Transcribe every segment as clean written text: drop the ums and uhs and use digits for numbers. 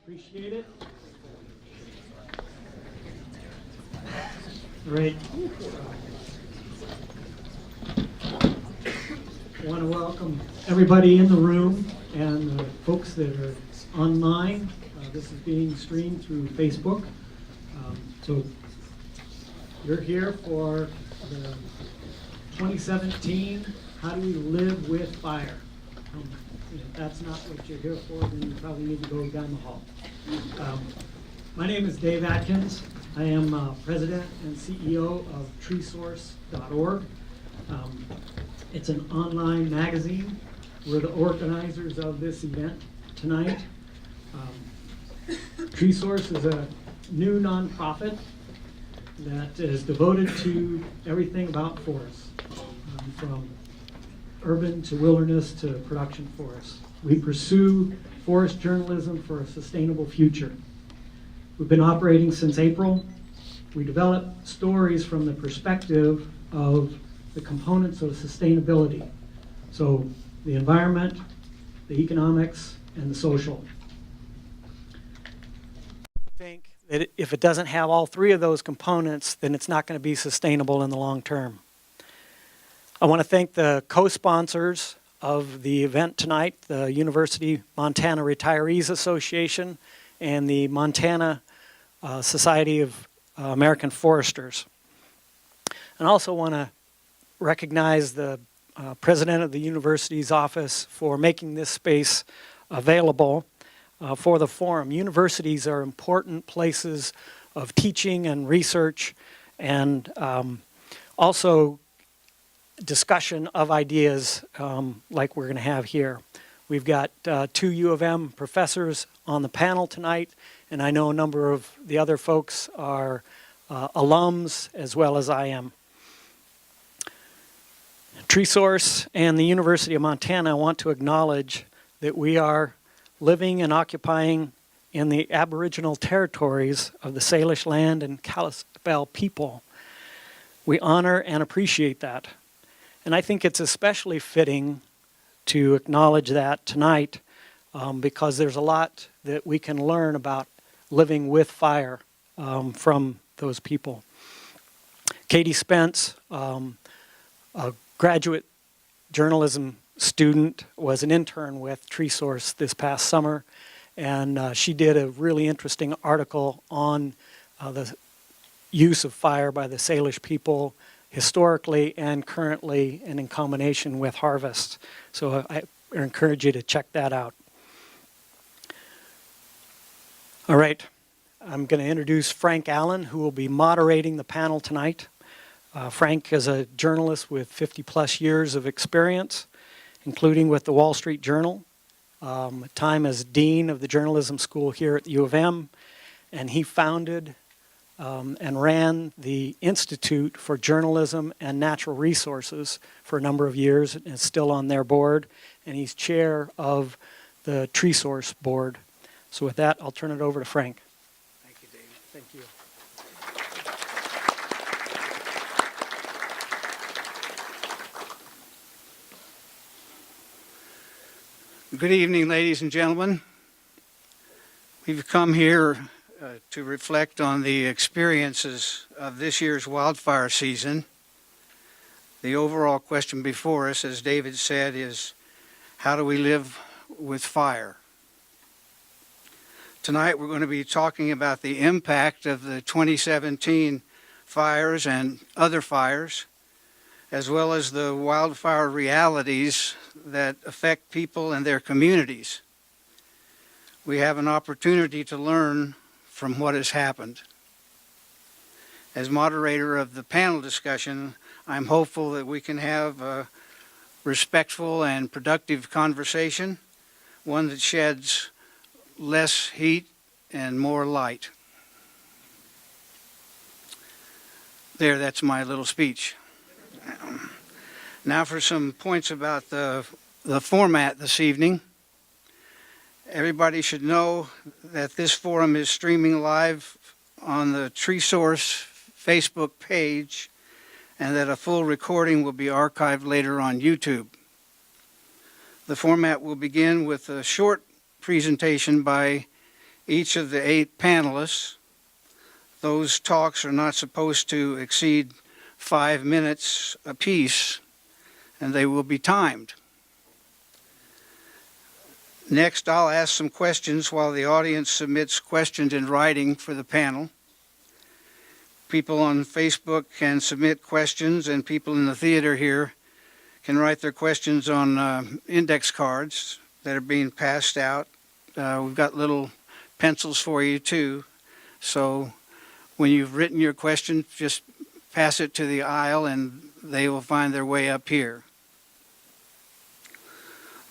Appreciate it. Great. I want to welcome everybody in the room and the folks that are online. This is being streamed through Facebook. So you're here for the 2017 How Do We Live with Fire? If that's not what you're here for, then you probably need to go down the hall. My name is Dave Atkins. I am President and CEO of Treesource.org. It's an online magazine. We're the organizers of this event tonight. Treesource is a new nonprofit that is devoted to everything about forests, from urban to wilderness to production forests. We pursue forest journalism for a sustainable future. We've been operating since April. We develop stories from the perspective of the components of sustainability. So the environment, the economics, and the social. I think that if it doesn't have all three of those components, then it's not going to be sustainable in the long term. I want to thank the co-sponsors of the event tonight, the University Montana Retirees Association and the Montana Society of American Foresters. And I also want to recognize the president of the university's office for making this space available for the forum. Universities are important places of teaching and research, and also discussion of ideas like we're going to have here. We've got 2 U of M professors on the panel tonight, and I know a number of the other folks are alums as well as I am. Treesource and the University of Montana want to acknowledge that we are living and occupying in the Aboriginal territories of the Salish land and Kalispel people. We honor and appreciate that. And I think it's especially fitting to acknowledge that tonight because there's a lot that we can learn about living with fire from those people. Katie Spence, a graduate journalism student, was an intern with Treesource this past summer, and she did a really interesting article on the use of fire by the Salish people historically and currently, and in combination with harvest. So I encourage you to check that out. All right, I'm going to introduce Frank Allen, who will be moderating the panel tonight. Frank is a journalist with 50-plus years of experience, including with the Wall Street Journal, a time as dean of the journalism school here at U of M, and he founded and ran the Institute for Journalism and Natural Resources for a number of years, and is still on their board, and he's chair of the Treesource board. So with that, I'll turn it over to Frank. Thank you, David. Thank you. Good evening, ladies and gentlemen. We've come here to reflect on the experiences of this year's wildfire season. The overall question before us, as David said, is how do we live with fire? Tonight we're going to be talking about the impact of the 2017 fires and other fires, as well as the wildfire realities that affect people and their communities. We have an opportunity to learn from what has happened. As moderator of the panel discussion, I'm hopeful that we can have a respectful and productive conversation, one that sheds less heat and more light. There, that's my little speech. Now for some points about the format this evening. Everybody should know that this forum is streaming live on the Treesource Facebook page, and that a full recording will be archived later on YouTube. The format will begin with a short presentation by each of the 8 panelists. Those talks are not supposed to exceed 5 minutes apiece, and they will be timed. Next, I'll ask some questions while the audience submits questions in writing for the panel. People on Facebook can submit questions, and people in the theater here can write their questions on index cards that are being passed out. We've got little pencils for you too. So when you've written your question, just pass it to the aisle and they will find their way up here.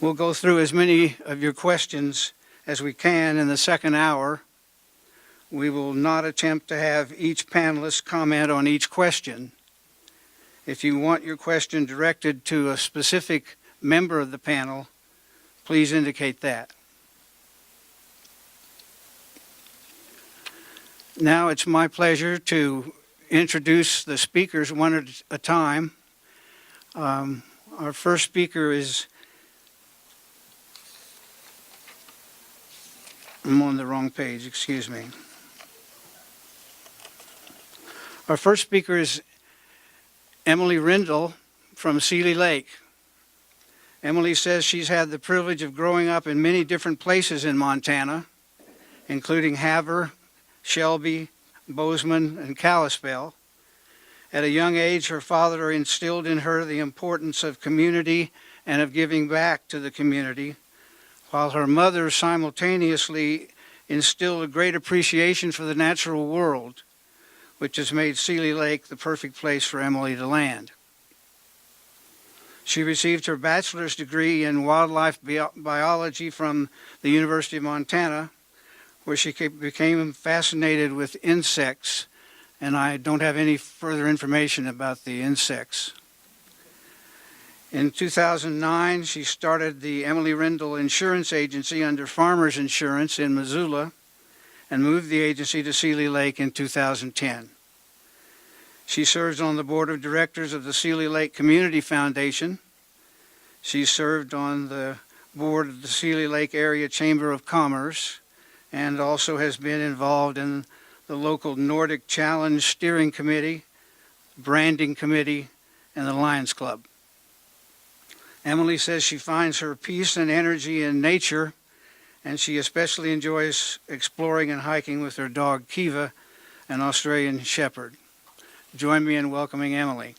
We'll go through as many of your questions as we can in the second hour. We will not attempt to have each panelist comment on each question. If you want your question directed to a specific member of the panel, please indicate that. Now it's my pleasure to introduce the speakers one at a time. Our first speaker is, I'm on the wrong page, excuse me. Our first speaker is Emily Rindal from Seeley Lake. Emily says she's had the privilege of growing up in many different places in Montana, including Havre, Shelby, Bozeman, and Kalispell. At a young age, her father instilled in her the importance of community and of giving back to the community, while her mother simultaneously instilled a great appreciation for the natural world, which has made Seeley Lake the perfect place for Emily to land. She received her bachelor's degree in wildlife biology from the University of Montana, where she became fascinated with insects, and I don't have any further information about the insects. In 2009, she started the Emily Rindal Insurance Agency under Farmers Insurance in Missoula and moved the agency to Seeley Lake in 2010. She serves on the board of directors of the Seeley Lake Community Foundation. She served on the board of the Seeley Lake Area Chamber of Commerce and also has been involved in the local Nordic Challenge Steering Committee, Branding Committee, and the Lions Club. Emily says she finds her peace and energy in nature, and she especially enjoys exploring and hiking with her dog Kiva, an Australian Shepherd. Join me in welcoming Emily.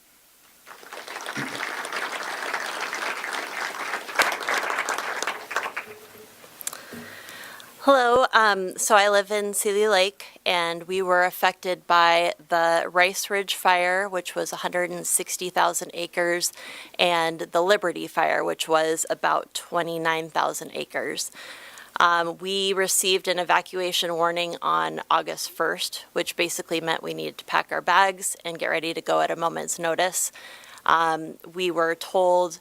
Hello, so I live in Seeley Lake, and we were affected by the Rice Ridge Fire, which was 160,000 acres, and the Liberty Fire, which was about 29,000 acres. We received an evacuation warning on August 1st, which basically meant we needed to pack our bags and get ready to go at a moment's notice. We were told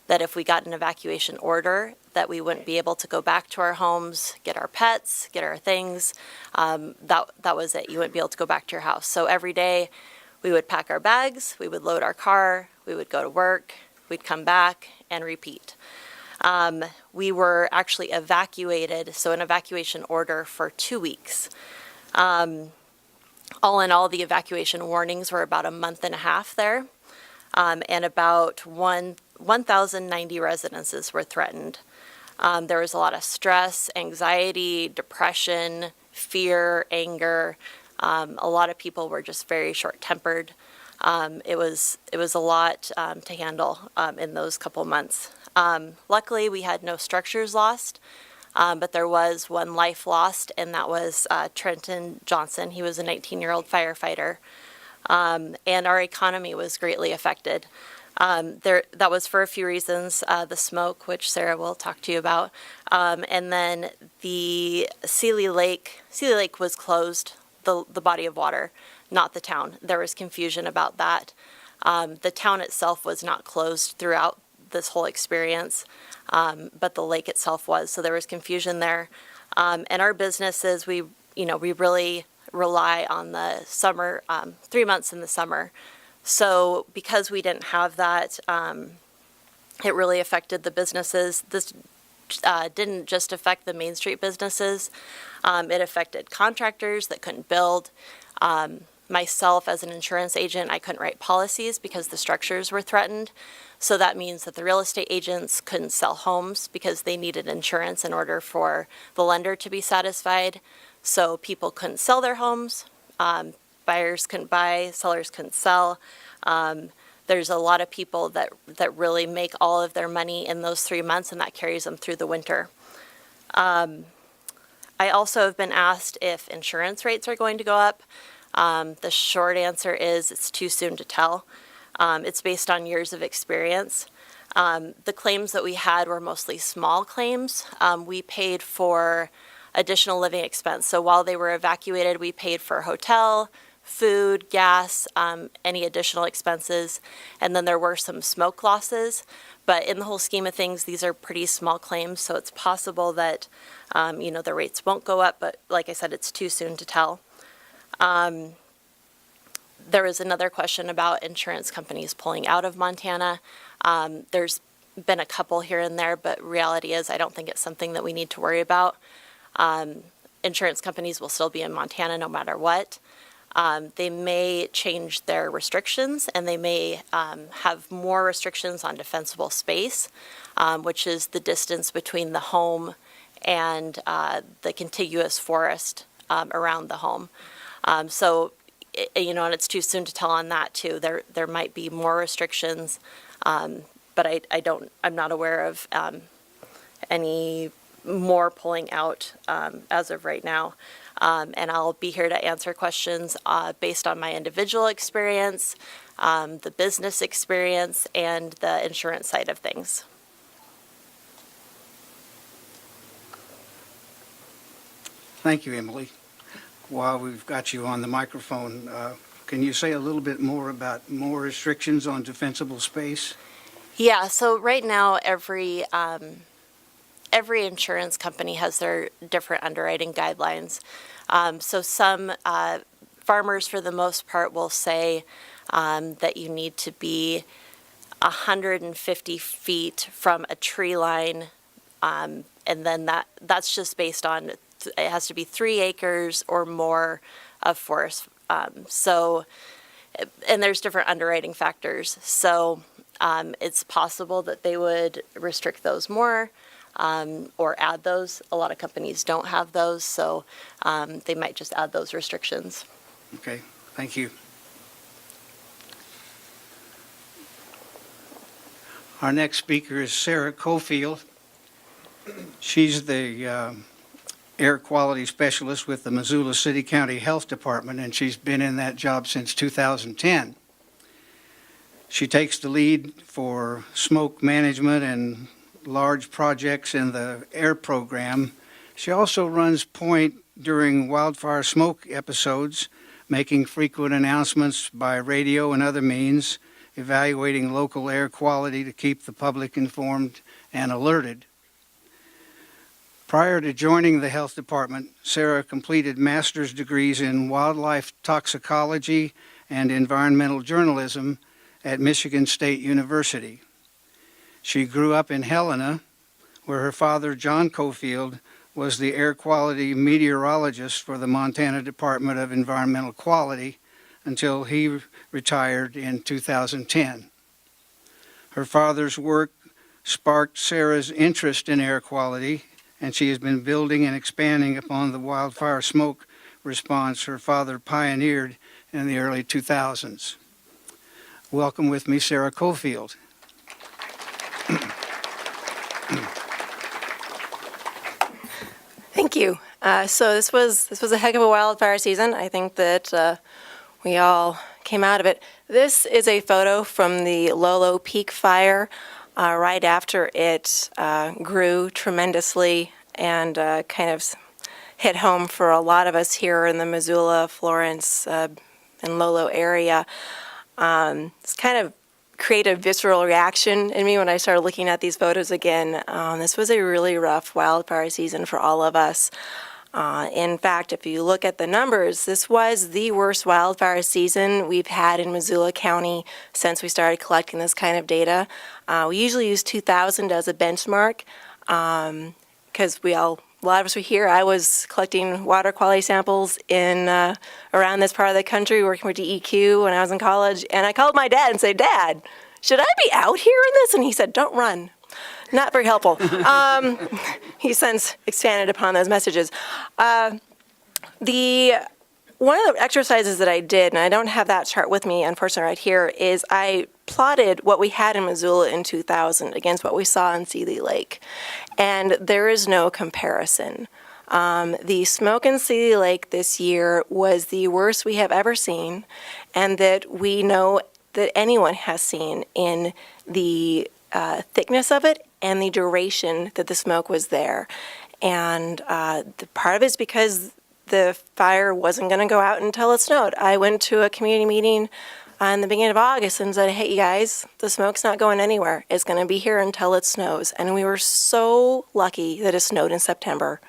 that if we got an evacuation order, that we wouldn't be able to go back to our homes, get our pets, get our things. That was it. You wouldn't be able to go back to your house. So every day we would pack our bags, we would load our car, we would go to work, we'd come back and repeat. We were actually evacuated, so an evacuation order for 2 weeks. All in all, the evacuation warnings were about a month and a half there, and about 1,090 residences were threatened. There was a lot of stress, anxiety, depression, fear, anger. A lot of people were just very short-tempered. It was a lot to handle in those couple months. Luckily, we had no structures lost, but there was one life lost, and that was Trenton Johnson. He was a 19-year-old firefighter, and our economy was greatly affected. That was for a few reasons, the smoke, which Sarah will talk to you about, and then the Seeley Lake was closed, the body of water, not the town. There was confusion about that. The town itself was not closed throughout this whole experience, but the lake itself was, so there was confusion there. And our businesses, we really rely on the summer, 3 months in the summer. So because we didn't have that, it really affected the businesses. This didn't just affect the Main Street businesses. It affected contractors that couldn't build. Myself, as an insurance agent, I couldn't write policies because the structures were threatened. So that means that the real estate agents couldn't sell homes because they needed insurance in order for the lender to be satisfied. So people couldn't sell their homes. Buyers couldn't buy, sellers couldn't sell. There's a lot of people that really make all of their money in those 3 months, and that carries them through the winter. I also have been asked if insurance rates are going to go up. The short answer is it's too soon to tell. It's based on years of experience. The claims that we had were mostly small claims. We paid for additional living expense. So while they were evacuated, we paid for hotel, food, gas, any additional expenses. And then there were some smoke losses. But in the whole scheme of things, these are pretty small claims. So it's possible that, the rates won't go up. But like I said, it's too soon to tell. There was another question about insurance companies pulling out of Montana. There's been a couple here and there, but reality is I don't think it's something that we need to worry about. Insurance companies will still be in Montana no matter what. They may change their restrictions, and they may have more restrictions on defensible space, which is the distance between the home and the contiguous forest around the home. And it's too soon to tell on that too. There might be more restrictions, but I'm not aware of any more pulling out as of right now. And I'll be here to answer questions based on my individual experience, the business experience, and the insurance side of things. Thank you, Emily. While we've got you on the microphone, can you say a little bit more about more restrictions on defensible space? Yeah, so right now every insurance company has their different underwriting guidelines. So some farmers, for the most part, will say that you need to be 150 feet from a tree line, and then that's just based on it has to be 3 acres or more of forest. And there's different underwriting factors. So it's possible that they would restrict those more or add those. A lot of companies don't have those, so they might just add those restrictions. Okay, thank you. Our next speaker is Sarah Coefield. She's the air quality specialist with the Missoula City County Health Department, and she's been in that job since 2010. She takes the lead for smoke management and large projects in the air program. She also runs point during wildfire smoke episodes, making frequent announcements by radio and other means, evaluating local air quality to keep the public informed and alerted. Prior to joining the health department, Sarah completed master's degrees in wildlife toxicology and environmental journalism at Michigan State University. She grew up in Helena, where her father, John Coefield, was the air quality meteorologist for the Montana Department of Environmental Quality until he retired in 2010. Her father's work sparked Sarah's interest in air quality, and she has been building and expanding upon the wildfire smoke response her father pioneered in the early 2000s. Welcome with me, Sarah Coefield. Thank you. So this was a heck of a wildfire season. I think that we all came out of it. This is a photo from the Lolo Peak fire right after it grew tremendously and kind of hit home for a lot of us here in the Missoula, Florence, and Lolo area. It's kind of create a visceral reaction in me when I started looking at these photos again. This was a really rough wildfire season for all of us. In fact, if you look at the numbers, this was the worst wildfire season we've had in Missoula County since we started collecting this kind of data. We usually use 2000 as a benchmark. because a lot of us were here. I was collecting water quality samples in around this part of the country, working with DEQ when I was in college, and I called my dad and said, "Dad, should I be out here in this?" And he said, "Don't run." Not very helpful. He since expanded upon those messages. One of the exercises that I did, and I don't have that chart with me, unfortunately, right here, is I plotted what we had in Missoula in 2000 against what we saw in Seeley Lake. And there is no comparison. The smoke in Seeley Lake this year was the worst we have ever seen, and that we know that anyone has seen in the thickness of it and the duration that the smoke was there. And the part of it is because the fire wasn't going to go out until it snowed. I went to a community meeting in the beginning of August and said, "Hey, you guys, the smoke's not going anywhere. It's going to be here until it snows." And we were so lucky that it snowed in September,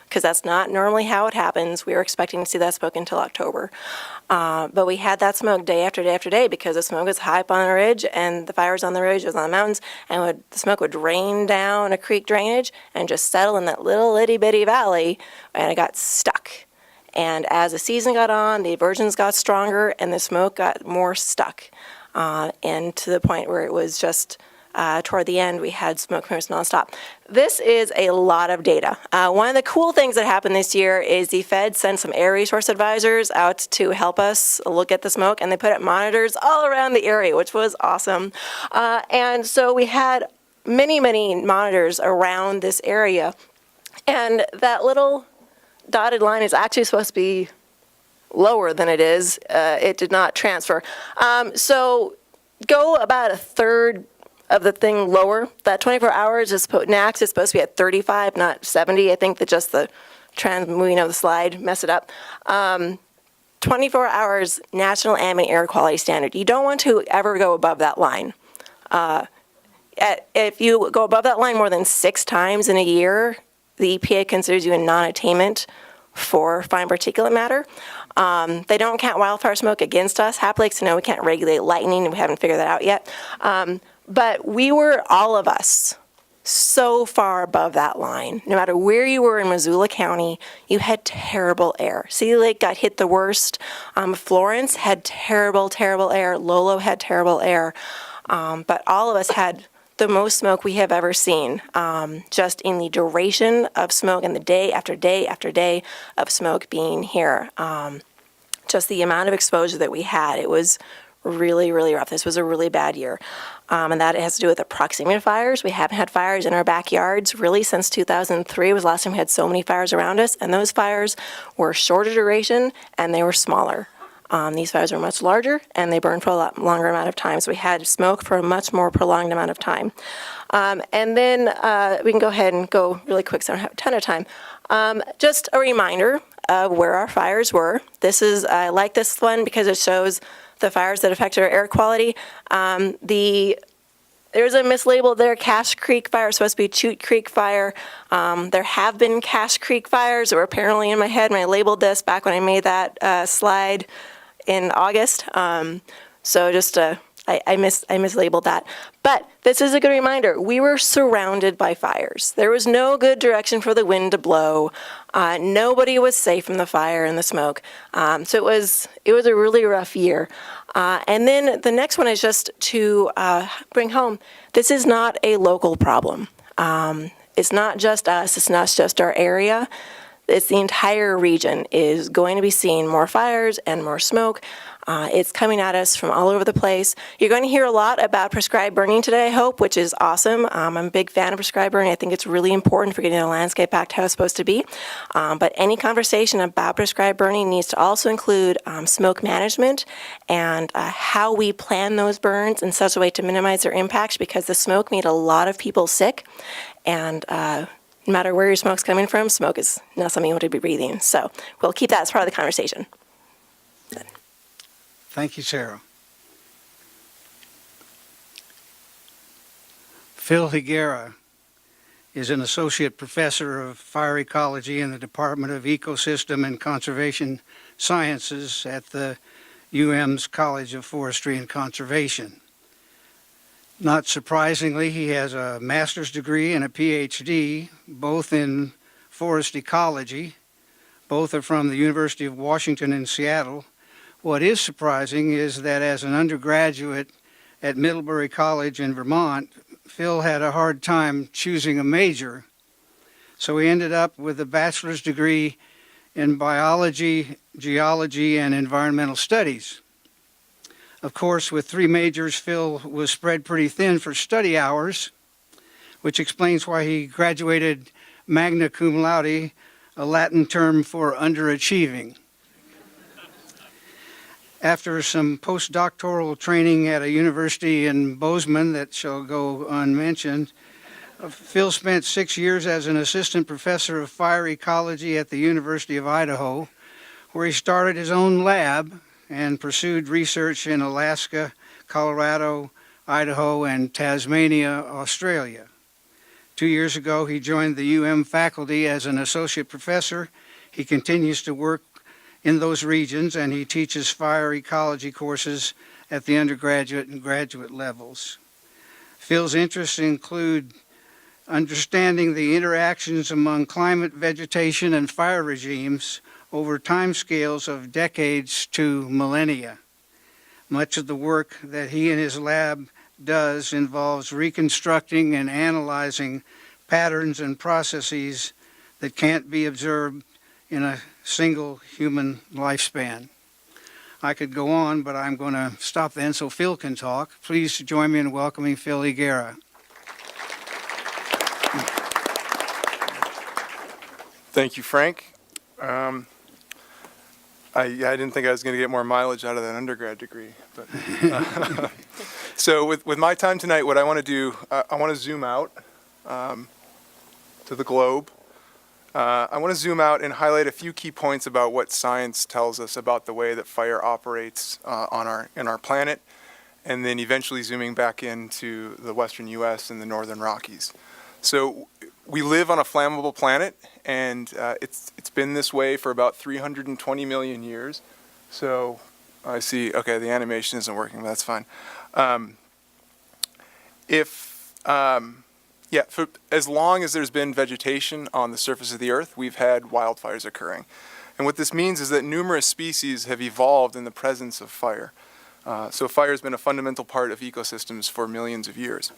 because that's not normally how it happens. We were expecting to see that smoke until October. But we had that smoke day after day after day because the smoke was high up on the ridge and the fire was on the ridge, it was on the mountains, and the smoke would drain down a creek drainage and just settle in that little itty bitty valley, and it got stuck. And as the season got on, the aversions got stronger and the smoke got more stuck. And to the point where it was just, toward the end, we had smoke clearance nonstop. This is a lot of data. One of the cool things that happened this year is the Fed sent some air resource advisors out to help us look at the smoke, and they put up monitors all around the area, which was awesome. And so we had many, many monitors around this area. And that little dotted line is actually supposed to be lower than it is. It did not transfer. So go about a third of the thing lower. That 24 hours is NACS is supposed to be at 35, not 70. I think that just the moving of the slide messed it up. 24 hours National Ambient Air Quality Standard. You don't want to ever go above that line. If you go above that line more than 6 times in a year, the EPA considers you a non-attainment for fine particulate matter. They don't count wildfire smoke against us. Happily, because we can't regulate lightning, and we haven't figured that out yet. But we were, all of us, so far above that line. No matter where you were in Missoula County, you had terrible air. Seeley Lake got hit the worst. Florence had terrible, terrible air. Lolo had terrible air. But all of us had the most smoke we have ever seen, just in the duration of smoke and the day after day after day of smoke being here. Just the amount of exposure that we had, it was really, really rough. This was a really bad year. And that has to do with the proximity of fires. We haven't had fires in our backyards really since 2003 was the last time we had so many fires around us. And those fires were shorter duration and they were smaller. These fires are much larger and they burn for a lot longer amount of time. So we had smoke for a much more prolonged amount of time. And then we can go ahead and go really quick so I don't have a ton of time. Just a reminder of where our fires were. I like this one because it shows the fires that affected our air quality. There's a mislabeled there, Cache Creek Fire, supposed to be Chute Creek Fire. There have been Cache Creek fires that were apparently in my head when I labeled this back when I made that slide in August. So just I mislabeled that. But this is a good reminder. We were surrounded by fires. There was no good direction for the wind to blow. Nobody was safe from the fire and the smoke. So it was a really rough year. And then the next one is just to bring home, this is not a local problem. It's not just us. It's not just our area. It's the entire region is going to be seeing more fires and more smoke. It's coming at us from all over the place. You're going to hear a lot about prescribed burning today, I hope, which is awesome. I'm a big fan of prescribed burning. I think it's really important for getting the landscape back to how it's supposed to be. But any conversation about prescribed burning needs to also include smoke management and how we plan those burns in such a way to minimize their impacts, because the smoke made a lot of people sick. And no matter where your smoke's coming from, smoke is not something you want to be breathing. So we'll keep that as part of the conversation. Thank you, Sarah. Phil Higuera is an associate professor of fire ecology in the Department of Ecosystem and Conservation Sciences at the UM's College of Forestry and Conservation. Not surprisingly, he has a master's degree and a PhD, both in forest ecology. Both are from the University of Washington in Seattle. What is surprising is that as an undergraduate at Middlebury College in Vermont, Phil had a hard time choosing a major. So he ended up with a bachelor's degree in biology, geology, and environmental studies. Of course, with 3 majors, Phil was spread pretty thin for study hours, which explains why he graduated magna cum laude, a Latin term for underachieving. After some postdoctoral training at a university in Bozeman that shall go unmentioned, Phil spent 6 years as an assistant professor of fire ecology at the University of Idaho, where he started his own lab and pursued research in Alaska, Colorado, Idaho, and Tasmania, Australia. 2 years ago, he joined the UM faculty as an associate professor. He continues to work in those regions, and he teaches fire ecology courses at the undergraduate and graduate levels. Phil's interests include understanding the interactions among climate, vegetation, and fire regimes over timescales of decades to millennia. Much of the work that he and his lab does involves reconstructing and analyzing patterns and processes that can't be observed in a single human lifespan. I could go on, but I'm going to stop then so Phil can talk. Please join me in welcoming Phil Higuera. Thank you, Frank. I didn't think I was going to get more mileage out of that undergrad degree. But so with my time tonight, what I want to do, I want to zoom out to the globe. I want to zoom out and highlight a few key points about what science tells us about the way that fire operates in our planet, and then eventually zooming back into the western U.S. and the northern Rockies. So we live on a flammable planet, and it's been this way for about 320 million years. So I see, okay, the animation isn't working, but that's fine. For as long as there's been vegetation on the surface of the earth, we've had wildfires occurring. And what this means is that numerous species have evolved in the presence of fire. So fire has been a fundamental part of ecosystems for millions of years.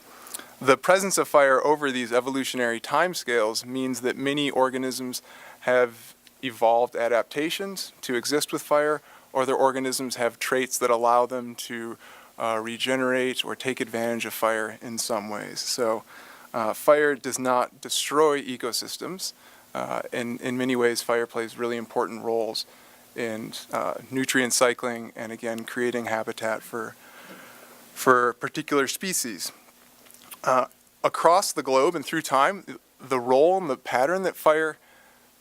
The presence of fire over these evolutionary timescales means that many organisms have evolved adaptations to exist with fire, or their organisms have traits that allow them to regenerate or take advantage of fire in some ways. So fire does not destroy ecosystems. In many ways, fire plays really important roles in nutrient cycling and, again, creating habitat for particular species. Across the globe and through time, the role and the pattern that fire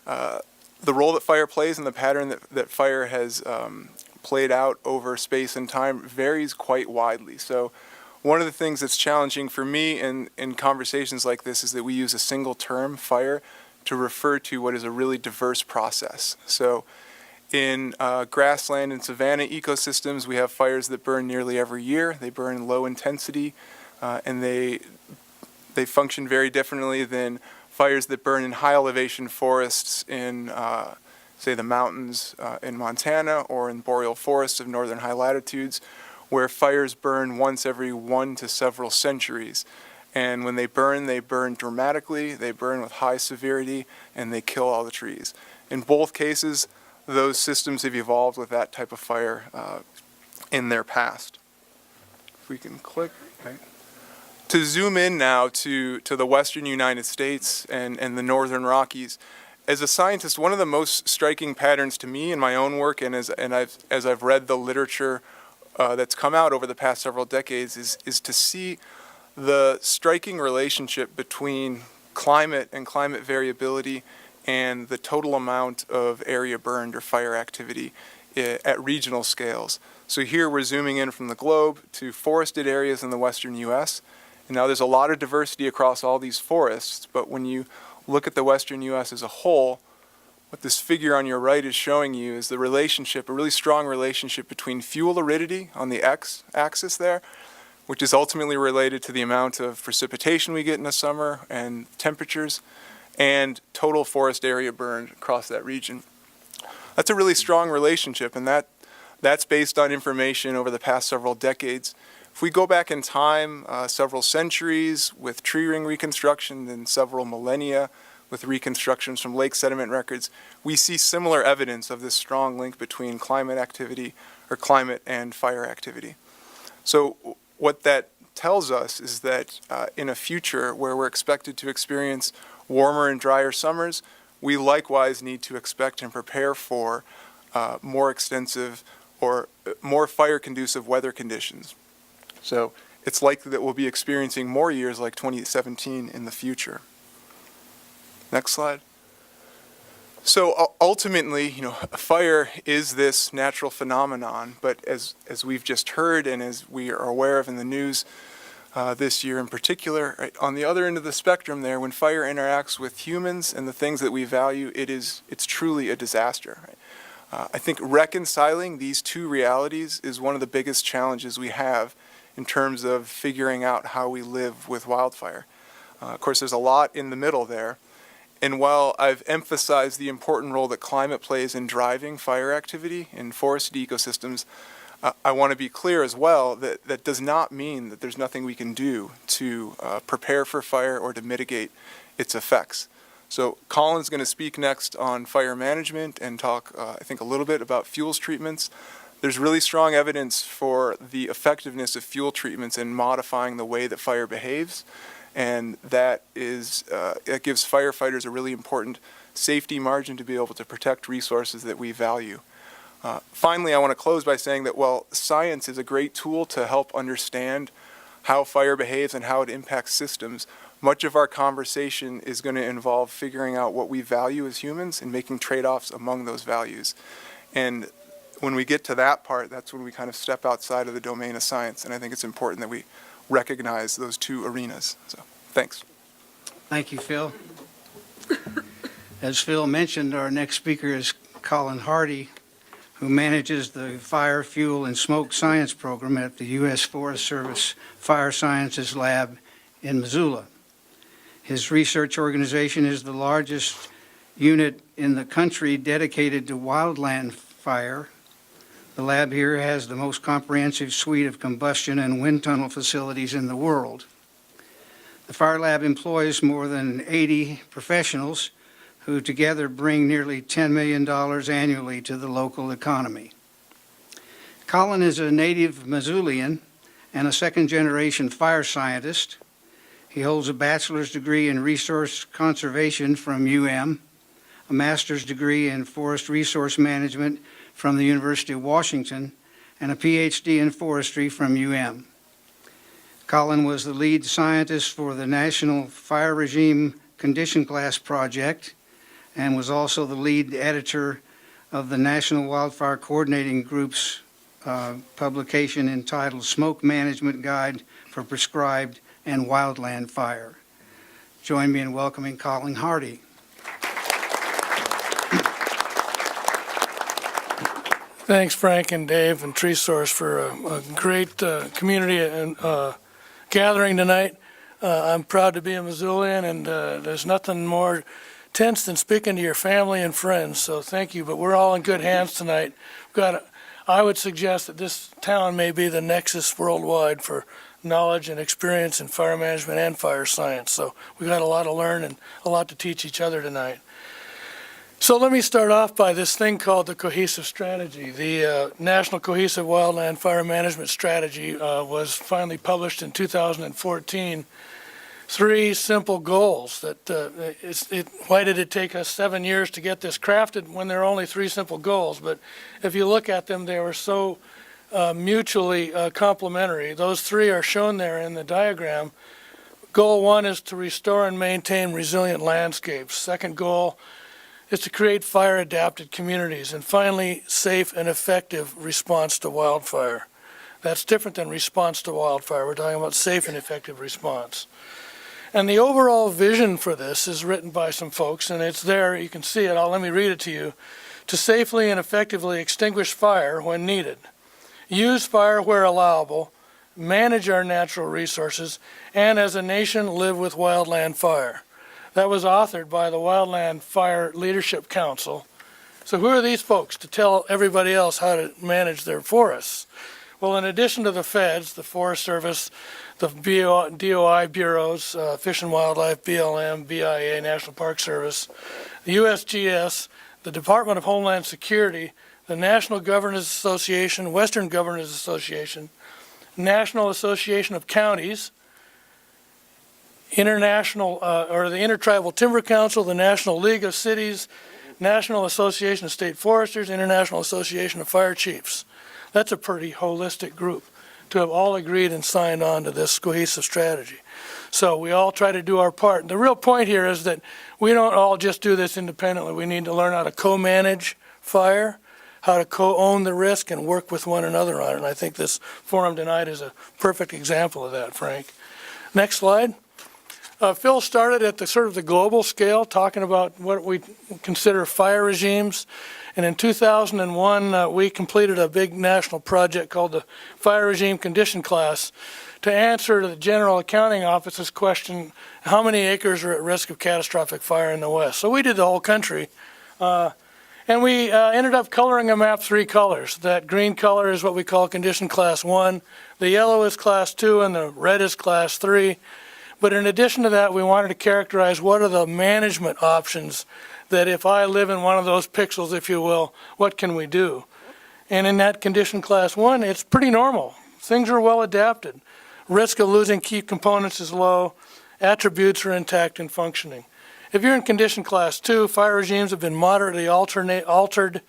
plays and the pattern that fire has played out over space and time varies quite widely. So one of the things that's challenging for me in conversations like this is that we use a single term, fire, to refer to what is a really diverse process. So in grassland and savanna ecosystems, we have fires that burn nearly every year. They burn in low intensity, and they function very differently than fires that burn in high elevation forests in, say, the mountains in Montana or in boreal forests of northern high latitudes, where fires burn once every 1 to several centuries. And when they burn dramatically, they burn with high severity, and they kill all the trees. In both cases, those systems have evolved with that type of fire in their past. If we can click. Okay. To zoom in now to the western United States and the northern Rockies, as a scientist, one of the most striking patterns to me in my own work, and as I've read the literature that's come out over the past several decades, is to see the striking relationship between climate and climate variability and the total amount of area burned or fire activity at regional scales. So here we're zooming in from the globe to forested areas in the western U.S. And now there's a lot of diversity across all these forests, but when you look at the western U.S. as a whole, what this figure on your right is showing you is the relationship, a really strong relationship between fuel aridity on the x-axis there, which is ultimately related to the amount of precipitation we get in the summer and temperatures, and total forest area burned across that region. That's a really strong relationship, and that's based on information over the past several decades. If we go back in time several centuries with tree ring reconstruction and several millennia with reconstructions from lake sediment records, we see similar evidence of this strong link between climate activity or climate and fire activity. So what that tells us is that in a future where we're expected to experience warmer and drier summers, we likewise need to expect and prepare for more extensive or more fire-conducive weather conditions. So it's likely that we'll be experiencing more years like 2017 in the future. Next slide. So ultimately, a fire is this natural phenomenon, but as we've just heard and as we are aware of in the news this year in particular, right, on the other end of the spectrum there, when fire interacts with humans and the things that we value, it's truly a disaster. Right? I think reconciling these two realities is one of the biggest challenges we have in terms of figuring out how we live with wildfire. Of course, there's a lot in the middle there. And while I've emphasized the important role that climate plays in driving fire activity in forested ecosystems, I want to be clear as well that that does not mean that there's nothing we can do to prepare for fire or to mitigate its effects. So Colin's going to speak next on fire management and talk, I think, a little bit about fuels treatments. There's really strong evidence for the effectiveness of fuel treatments in modifying the way that fire behaves. And that gives firefighters a really important safety margin to be able to protect resources that we value. Finally, I want to close by saying that while science is a great tool to help understand how fire behaves and how it impacts systems, much of our conversation is going to involve figuring out what we value as humans and making trade-offs among those values. And when we get to that part, that's when we kind of step outside of the domain of science. And I think it's important that we recognize those two arenas. So, thanks. Thank you, Phil. As Phil mentioned, our next speaker is Colin Hardy, who manages the Fire, Fuel, and Smoke Science Program at the U.S. Forest Service Fire Sciences Lab in Missoula. His research organization is the largest unit in the country dedicated to wildland fire. The lab here has the most comprehensive suite of combustion and wind tunnel facilities in the world. The Fire Lab employs more than 80 professionals who together bring nearly $10 million annually to the local economy. Colin is a native Missoulian and a second-generation fire scientist. He holds a bachelor's degree in resource conservation from UM, a master's degree in forest resource management from the University of Washington, and a PhD in forestry from UM. Colin was the lead scientist for the National Fire Regime Condition Class Project and was also the lead editor of the National Wildfire Coordinating Group's publication entitled Smoke Management Guide for Prescribed and Wildland Fire. Join me in welcoming Colin Hardy. Thanks, Frank and Dave and Treesource for a great community gathering tonight. I'm proud to be a Missoulian, and there's nothing more tense than speaking to your family and friends, so thank you. But we're all in good hands tonight. I would suggest that this town may be the nexus worldwide for knowledge and experience in fire management and fire science. So we've got a lot to learn and a lot to teach each other tonight. So let me start off by this thing called the Cohesive Strategy. The National Cohesive Wildland Fire Management Strategy was finally published in 2014. 3 simple goals. Why did it take us 7 years to get this crafted when there are only 3 simple goals? But if you look at them, they were so mutually complementary. Those 3 are shown there in the diagram. Goal 1 is to restore and maintain resilient landscapes. Second goal is to create fire-adapted communities. And finally, safe and effective response to wildfire. That's different than response to wildfire. We're talking about safe and effective response. And the overall vision for this is written by some folks, and it's there. You can see it. Let me read it to you. To safely and effectively extinguish fire when needed. Use fire where allowable. manage our natural resources, and as a nation live with wildland fire. That was authored by the Wildland Fire Leadership Council. So who are these folks to tell everybody else how to manage their forests? Well, in addition to the feds, the Forest Service, the DOI bureaus, Fish and Wildlife, BLM, BIA, National Park Service, the USGS, the Department of Homeland Security, the National Governors Association, Western Governors Association, National Association of Counties, International, or the Intertribal Timber Council, the National League of Cities, National Association of State Foresters, International Association of Fire Chiefs. That's a pretty holistic group to have all agreed and signed on to this cohesive strategy. So we all try to do our part. The real point here is that we don't all just do this independently. We need to learn how to co-manage fire, how to co-own the risk, and work with one another on it. And I think this forum tonight is a perfect example of that, Frank. Next slide. Phil started at the sort of the global scale, talking about what we consider fire regimes. And in 2001, we completed a big national project called the Fire Regime Condition Class to answer the General Accounting Office's question, how many acres are at risk of catastrophic fire in the West? So we did the whole country. And we ended up coloring a map 3 colors. That green color is what we call Condition Class 1. The yellow is Class 2, and the red is Class 3. But in addition to that, we wanted to characterize what are the management options that if I live in one of those pixels, if you will, what can we do? And in that Condition Class 1, it's pretty normal. Things are well adapted. Risk of losing key components is low. Attributes are intact and functioning. If you're in Condition Class 2, fire regimes have been moderately altered.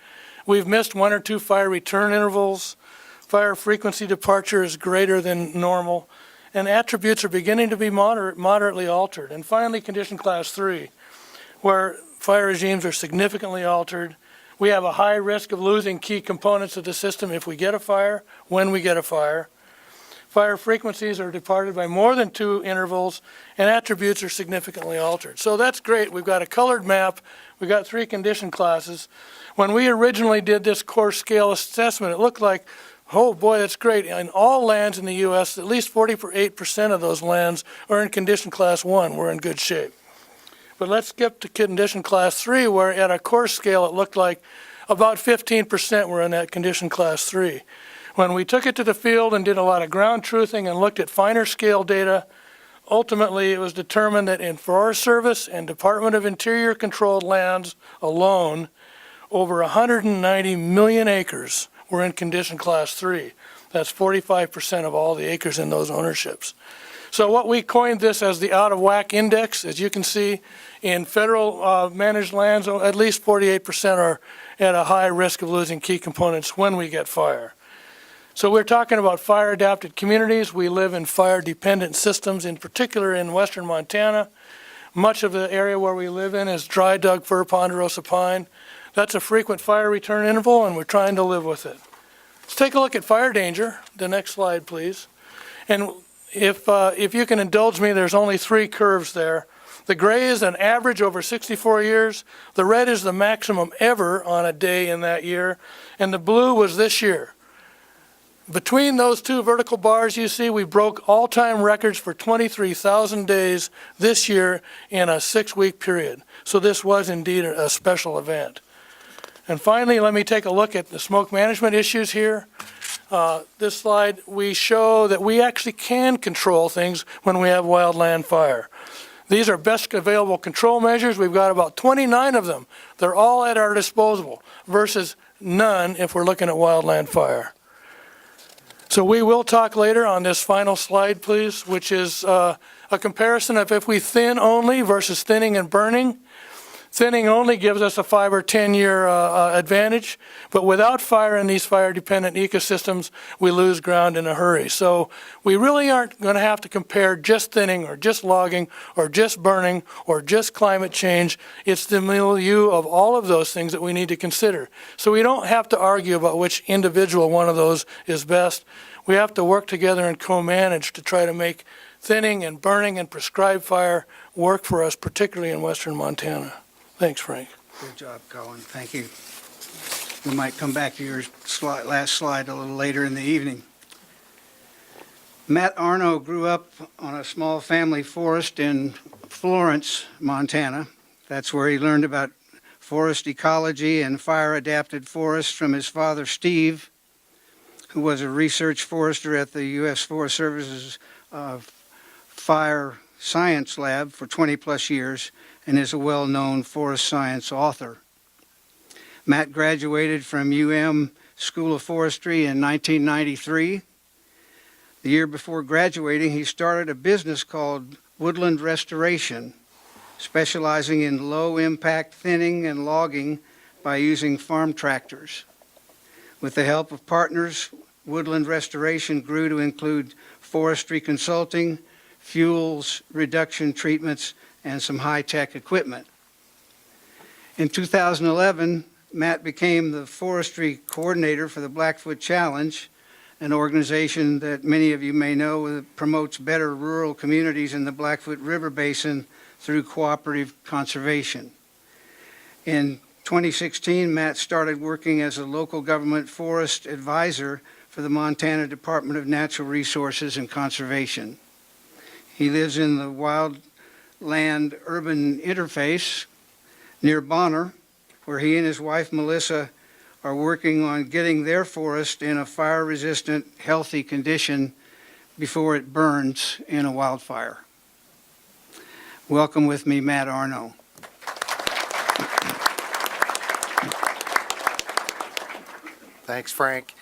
We've missed 1 or 2 fire return intervals. Fire frequency departure is greater than normal. And attributes are beginning to be moderately altered. And finally, Condition Class 3, where fire regimes are significantly altered. We have a high risk of losing key components of the system if we get a fire, when we get a fire. Fire frequencies are departed by more than 2 intervals, and attributes are significantly altered. So that's great. We've got a colored map. We've got 3 condition classes. When we originally did this core scale assessment, it looked like, oh boy, that's great. In all lands in the U.S., at least 48% of those lands are in Condition Class 1. We're in good shape. But let's skip to Condition Class 3, where at a core scale it looked like about 15% were in that Condition Class 3. When we took it to the field and did a lot of ground truthing and looked at finer scale data, ultimately it was determined that in Forest Service and Department of Interior controlled lands alone, over 190 million acres were in Condition Class 3. That's 45% of all the acres in those ownerships. So what we coined this as the out of whack index. As you can see, in federal managed lands, at least 48% are at a high risk of losing key components when we get fire. So we're talking about fire adapted communities. We live in fire dependent systems, in particular in western Montana. Much of the area where we live in is dry dug fir ponderosa pine. That's a frequent fire return interval, and we're trying to live with it. Let's take a look at fire danger. The next slide, please. And if you can indulge me, there's only 3 curves there. The gray is an average over 64 years. The red is the maximum ever on a day in that year. And the blue was this year. Between those 2 vertical bars you see, we broke all-time records for 23,000 days this year in a 6-week period. So this was indeed a special event. And finally, let me take a look at the smoke management issues here. This slide, we show that we actually can control things when we have wildland fire. These are best available control measures. We've got about 29 of them. They're all at our disposal versus none if we're looking at wildland fire. So we will talk later on this final slide, please, which is a comparison of if we thin only versus thinning and burning. Thinning only gives us a 5 or 10 year advantage, but without fire in these fire dependent ecosystems, we lose ground in a hurry. So we really aren't going to have to compare just thinning or just logging or just burning or just climate change. It's the milieu of all of those things that we need to consider. So we don't have to argue about which individual one of those is best. We have to work together and co-manage to try to make thinning and burning and prescribed fire work for us, particularly in western Montana. Thanks, Frank. Good job, Colin. Thank you. We might come back to your last slide a little later in the evening. Matt Arno grew up on a small family forest in Florence, Montana. That's where he learned about forest ecology and fire-adapted forests from his father, Steve, who was a research forester at the U.S. Forest Service's Fire Science Lab for 20-plus years and is a well-known forest science author. Matt graduated from UM School of Forestry in 1993. The year before graduating, he started a business called Woodland Restoration, specializing in low-impact thinning and logging by using farm tractors. With the help of partners, Woodland Restoration grew to include forestry consulting, fuels reduction treatments, and some high-tech equipment. In 2011, Matt became the forestry coordinator for the Blackfoot Challenge, an organization that many of you may know that promotes better rural communities in the Blackfoot River Basin through cooperative conservation. In 2016, Matt started working as a local government forest advisor for the Montana Department of Natural Resources and Conservation. He lives in the wildland-urban interface near Bonner, where he and his wife Melissa are working on getting their forest in a fire-resistant, healthy condition before it burns in a wildfire. Welcome with me, Matt Arno. Thanks, Frank.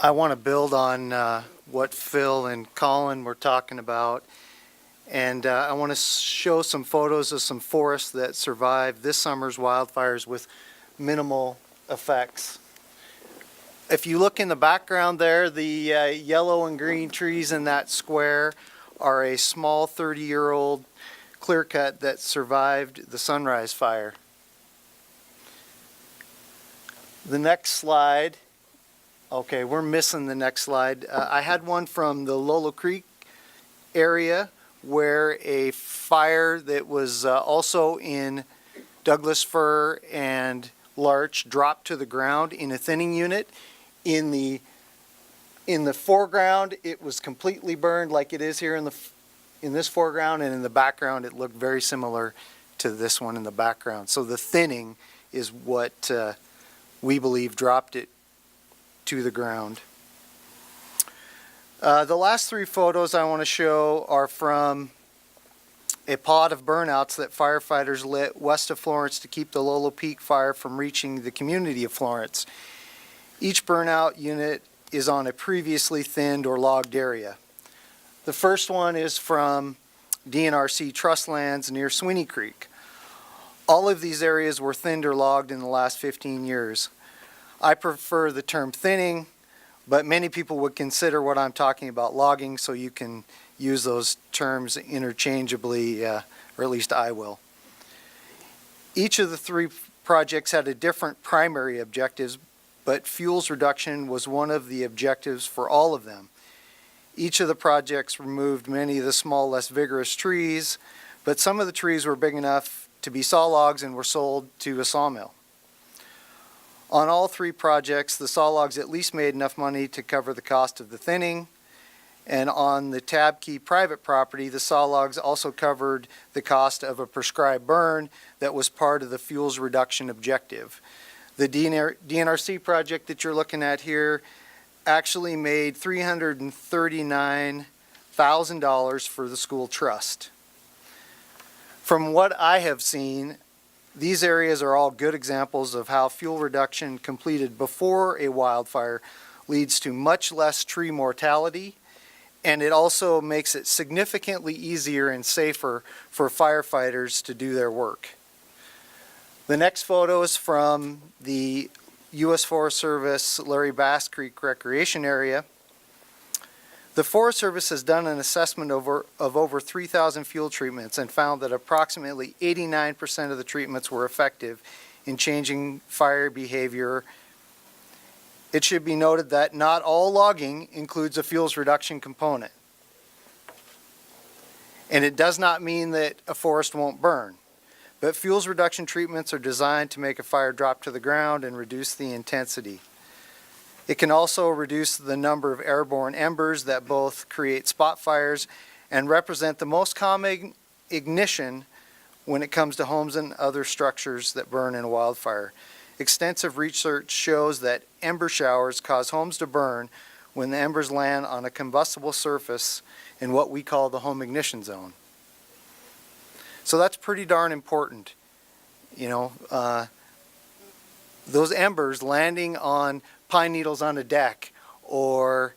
I want to build on what Phil and Colin were talking about, and I want to show some photos of some forests that survived this summer's wildfires with minimal effects. If you look in the background there, the yellow and green trees in that square are a small 30-year-old clear cut that survived the Sunrise Fire. The next slide, okay, we're missing the next slide. I had one from the Lolo Creek area where a fire that was also in Douglas fir and larch dropped to the ground in a thinning unit. In the foreground, it was completely burned like it is here in this foreground, and in the background, it looked very similar to this one in the background. So the thinning is what we believe dropped it to the ground. The last three photos I want to show are from a pod of burnouts that firefighters lit west of Florence to keep the Lolo Peak fire from reaching the community of Florence. Each burnout unit is on a previously thinned or logged area. The first one is from DNRC trust lands near Sweeney Creek. All of these areas were thinned or logged in the last 15 years. I prefer the term thinning, but many people would consider what I'm talking about logging, so you can use those terms interchangeably, or at least I will. Each of the three projects had a different primary objectives, but fuels reduction was one of the objectives for all of them. Each of the projects removed many of the small, less vigorous trees, but some of the trees were big enough to be saw logs and were sold to a sawmill. On all three projects, the saw logs at least made enough money to cover the cost of the thinning, and on the Tab Key private property, the saw logs also covered the cost of a prescribed burn that was part of the fuels reduction objective. The DNRC project that you're looking at here actually made $339,000 for the school trust. From what I have seen, these areas are all good examples of how fuel reduction completed before a wildfire leads to much less tree mortality, and it also makes it significantly easier and safer for firefighters to do their work. The next photo is from the U.S. Forest Service Larry Bass Creek Recreation Area. The Forest Service has done an assessment of over 3,000 fuel treatments and found that approximately 89% of the treatments were effective in changing fire behavior. It should be noted that not all logging includes a fuels reduction component. And it does not mean that a forest won't burn, but fuels reduction treatments are designed to make a fire drop to the ground and reduce the intensity. It can also reduce the number of airborne embers that both create spot fires and represent the most common ignition when it comes to homes and other structures that burn in a wildfire. Extensive research shows that ember showers cause homes to burn when the embers land on a combustible surface in what we call the home ignition zone. So that's pretty darn important. You know, those embers landing on pine needles on a deck or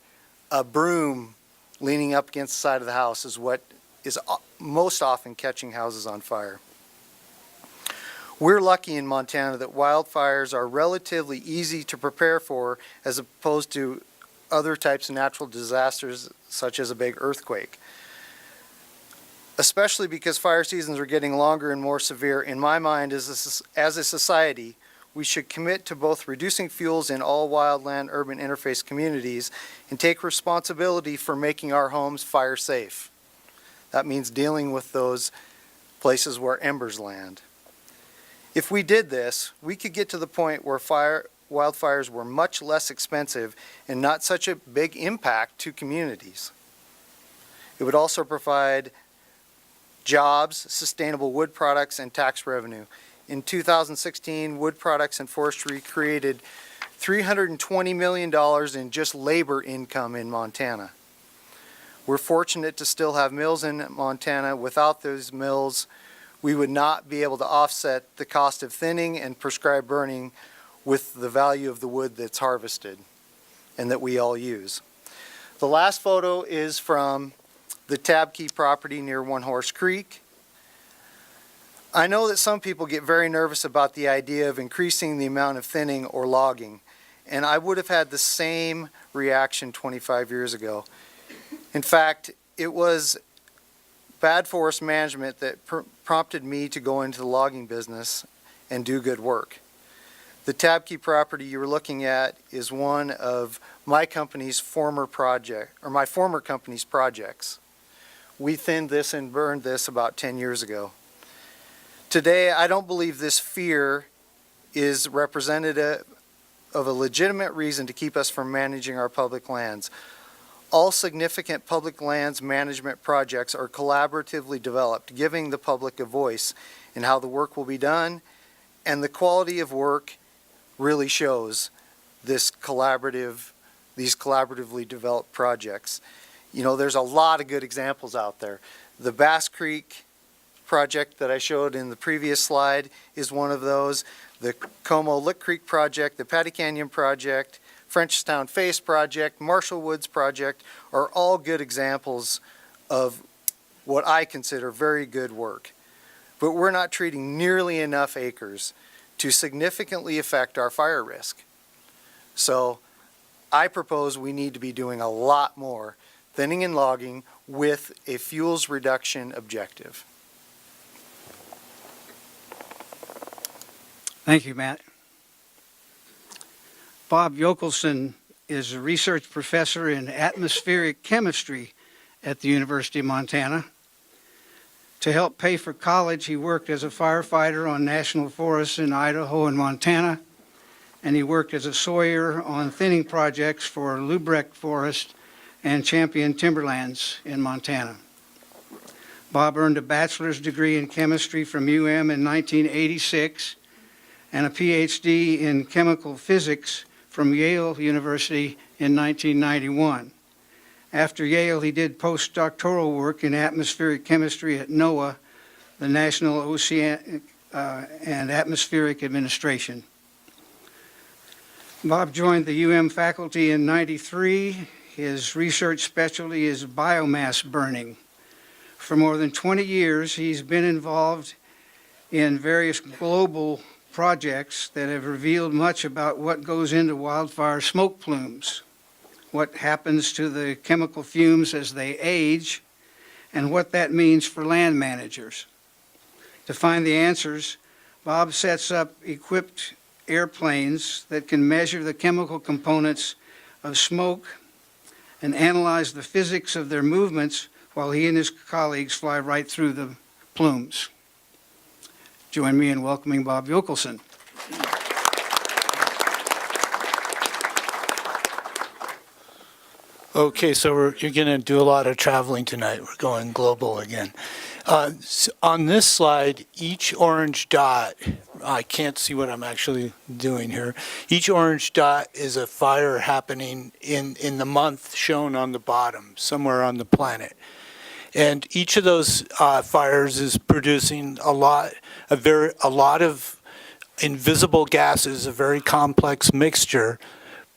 a broom leaning up against the side of the house is what is most often catching houses on fire. We're lucky in Montana that wildfires are relatively easy to prepare for as opposed to other types of natural disasters such as a big earthquake. Especially because fire seasons are getting longer and more severe, in my mind, as a society, we should commit to both reducing fuels in all wildland-urban interface communities and take responsibility for making our homes fire safe. That means dealing with those places where embers land. If we did this, we could get to the point where wildfires were much less expensive and not such a big impact to communities. It would also provide jobs, sustainable wood products, and tax revenue. In 2016, wood products and forestry created $320 million in just labor income in Montana. We're fortunate to still have mills in Montana. Without those mills, we would not be able to offset the cost of thinning and prescribed burning with the value of the wood that's harvested and that we all use. The last photo is from the Tabkey property near One Horse Creek. I know that some people get very nervous about the idea of increasing the amount of thinning or logging, and I would have had the same reaction 25 years ago. In fact, it was bad forest management that prompted me to go into the logging business and do good work. The Tabkey property you were looking at is one of my company's former company's projects. We thinned this and burned this about 10 years ago. Today, I don't believe this fear is representative of a legitimate reason to keep us from managing our public lands. All significant public lands management projects are collaboratively developed, giving the public a voice in how the work will be done, and the quality of work really shows these collaboratively developed projects. You know, there's a lot of good examples out there. The Bass Creek project that I showed in the previous slide is one of those. The Como Lick Creek project, the Patty Canyon project, Frenchtown Face project, Marshall Woods project are all good examples of what I consider very good work. But we're not treating nearly enough acres to significantly affect our fire risk. So I propose we need to be doing a lot more thinning and logging with a fuels reduction objective. Thank you, Matt. Bob Yokelson is a research professor in atmospheric chemistry at the University of Montana. To help pay for college, he worked as a firefighter on national forests in Idaho and Montana, and he worked as a sawyer on thinning projects for Lubrecht Forest and Champion Timberlands in Montana. Bob earned a bachelor's degree in chemistry from UM in 1986 and a PhD in chemical physics from Yale University in 1991. After Yale, he did postdoctoral work in atmospheric chemistry at NOAA, the National Oceanic and Atmospheric Administration. Bob joined the UM faculty in '93. His research specialty is biomass burning. For more than 20 years, he's been involved in various global projects that have revealed much about what goes into wildfire smoke plumes, what happens to the chemical fumes as they age, and what that means for land managers. To find the answers, Bob sets up equipped airplanes that can measure the chemical components of smoke and analyze the physics of their movements while he and his colleagues fly right through the plumes. Join me in welcoming Bob Yokelson. Okay, so you're going to do a lot of traveling tonight. We're going global again. On this slide, each orange dot, I can't see what I'm actually doing here. Each orange dot is a fire happening in the month shown on the bottom, somewhere on the planet. And each of those fires is producing a lot of invisible gases, a very complex mixture.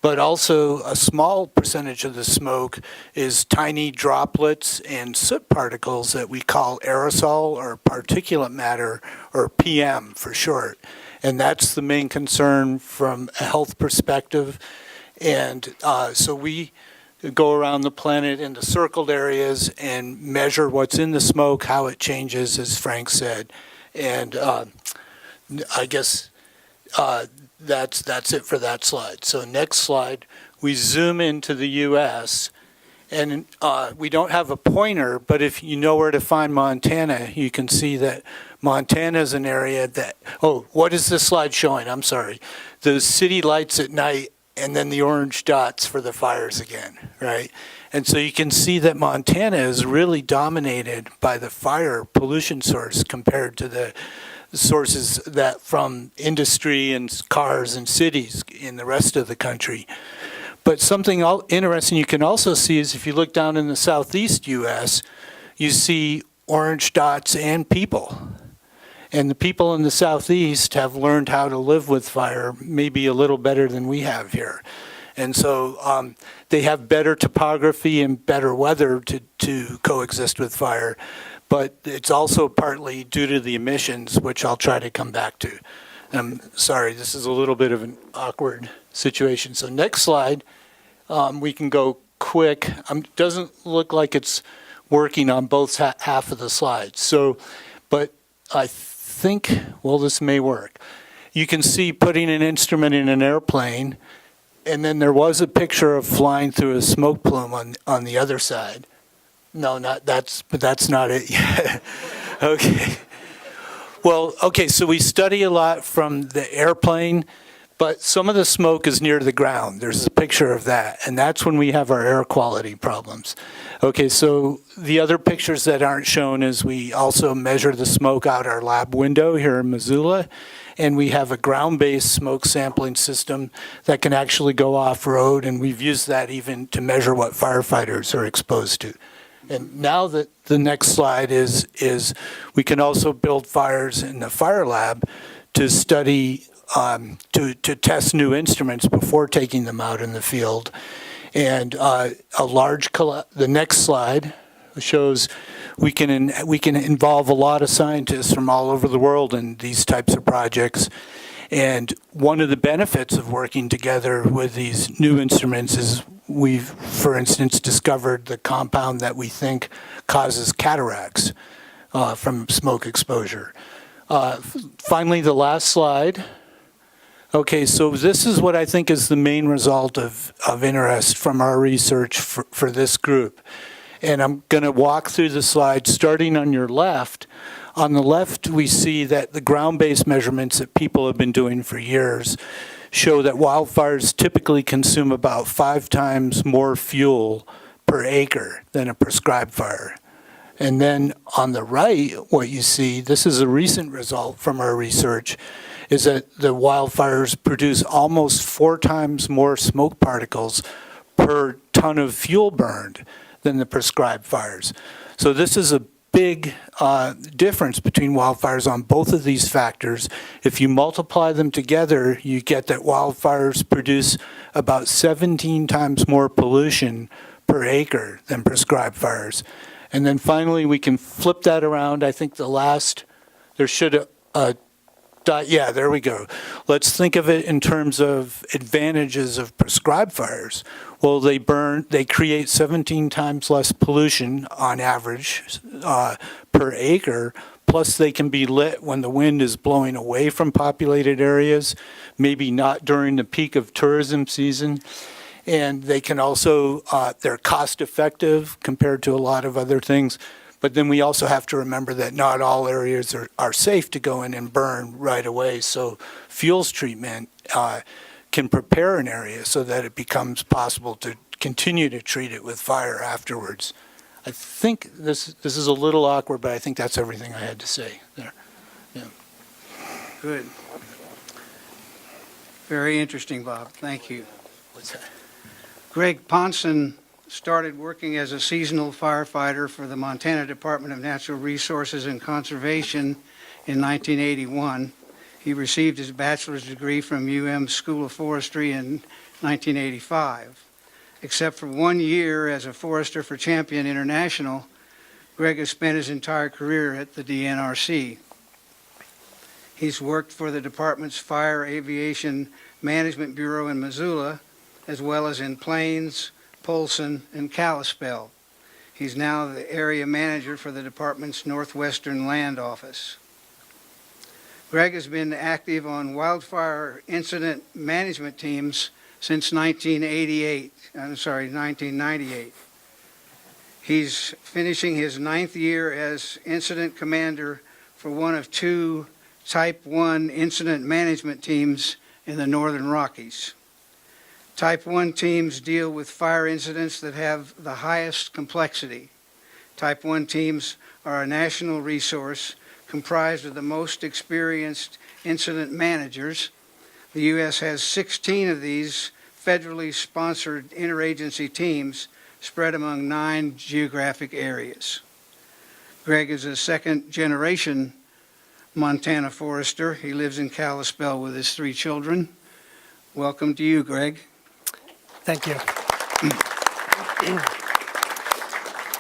But also a small percentage of the smoke is tiny droplets and soot particles that we call aerosol or particulate matter, or PM for short. And that's the main concern from a health perspective. And so we go around the planet in the circled areas and measure what's in the smoke, how it changes, as Frank said. And I guess that's it for that slide. So next slide, we zoom into the U.S. and we don't have a pointer, but if you know where to find Montana, you can see that Montana is an area that, oh, what is this slide showing? I'm sorry. The city lights at night and then the orange dots for the fires again, right? And so you can see that Montana is really dominated by the fire pollution source compared to the sources that from industry and cars and cities in the rest of the country. But something interesting you can also see is if you look down in the southeast U.S., you see orange dots and people. And the people in the southeast have learned how to live with fire maybe a little better than we have here. And so they have better topography and better weather to coexist with fire. But it's also partly due to the emissions, which I'll try to come back to. I'm sorry, this is a little bit of an awkward situation. So next slide, we can go quick. Doesn't look like it's working on both half of the slides. So, but I think, well, this may work. You can see putting an instrument in an airplane, and then there was a picture of flying through a smoke plume on the other side. No, but that's not it yet. Okay. Well, okay, so we study a lot from the airplane, but some of the smoke is near the ground. There's a picture of that, and that's when we have our air quality problems. Okay, so the other pictures that aren't shown is we also measure the smoke out our lab window here in Missoula, and we have a ground-based smoke sampling system that can actually go off-road, and we've used that even to measure what firefighters are exposed to. And now that the next slide is we can also build fires in the fire lab to study, to test new instruments before taking them out in the field. And the next slide shows we can involve a lot of scientists from all over the world in these types of projects. And one of the benefits of working together with these new instruments is we've, for instance, discovered the compound that we think causes cataracts from smoke exposure. Finally, the last slide. Okay, so this is what I think is the main result of interest from our research for this group. And I'm going to walk through the slides starting on your left. On the left, we see that the ground-based measurements that people have been doing for years show that wildfires typically consume about 5 times more fuel per acre than a prescribed fire. And then on the right, what you see, this is a recent result from our research, is that the wildfires produce almost 4 times more smoke particles per ton of fuel burned than the prescribed fires. So this is a big difference between wildfires on both of these factors. If you multiply them together, you get that wildfires produce about 17 times more pollution per acre than prescribed fires. And then finally, we can flip that around. I think there should yeah, there we go. Let's think of it in terms of advantages of prescribed fires. Well, they create 17 times less pollution on average per acre, plus they can be lit when the wind is blowing away from populated areas, maybe not during the peak of tourism season. And they can also, they're cost effective compared to a lot of other things. But then we also have to remember that not all areas are safe to go in and burn right away. So fuels treatment can prepare an area so that it becomes possible to continue to treat it with fire afterwards. I think this is a little awkward, but I think that's everything I had to say there. Good. Very interesting, Bob. Thank you. What's that? Greg Poncin started working as a seasonal firefighter for the Montana Department of Natural Resources and Conservation in 1981. He received his bachelor's degree from School of Forestry in 1985. Except for 1 year as a forester for Champion International, Greg has spent his entire career at the DNRC. He's worked for the department's Fire Aviation Management Bureau in Missoula, as well as in Plains, Poncin, and Kalispell. He's now the area manager for the department's Northwestern Land Office. Greg has been active on wildfire incident management teams since 1998. He's finishing his 9th year as incident commander for one of 2 Type 1 incident management teams in the Northern Rockies. Type 1 teams deal with fire incidents that have the highest complexity. Type 1 teams are a national resource comprised of the most experienced incident managers. The U.S. has 16 of these federally sponsored interagency teams spread among 9 geographic areas. Greg is a second-generation Montana forester. He lives in Kalispell with his 3 children. Welcome to you, Greg. Thank you.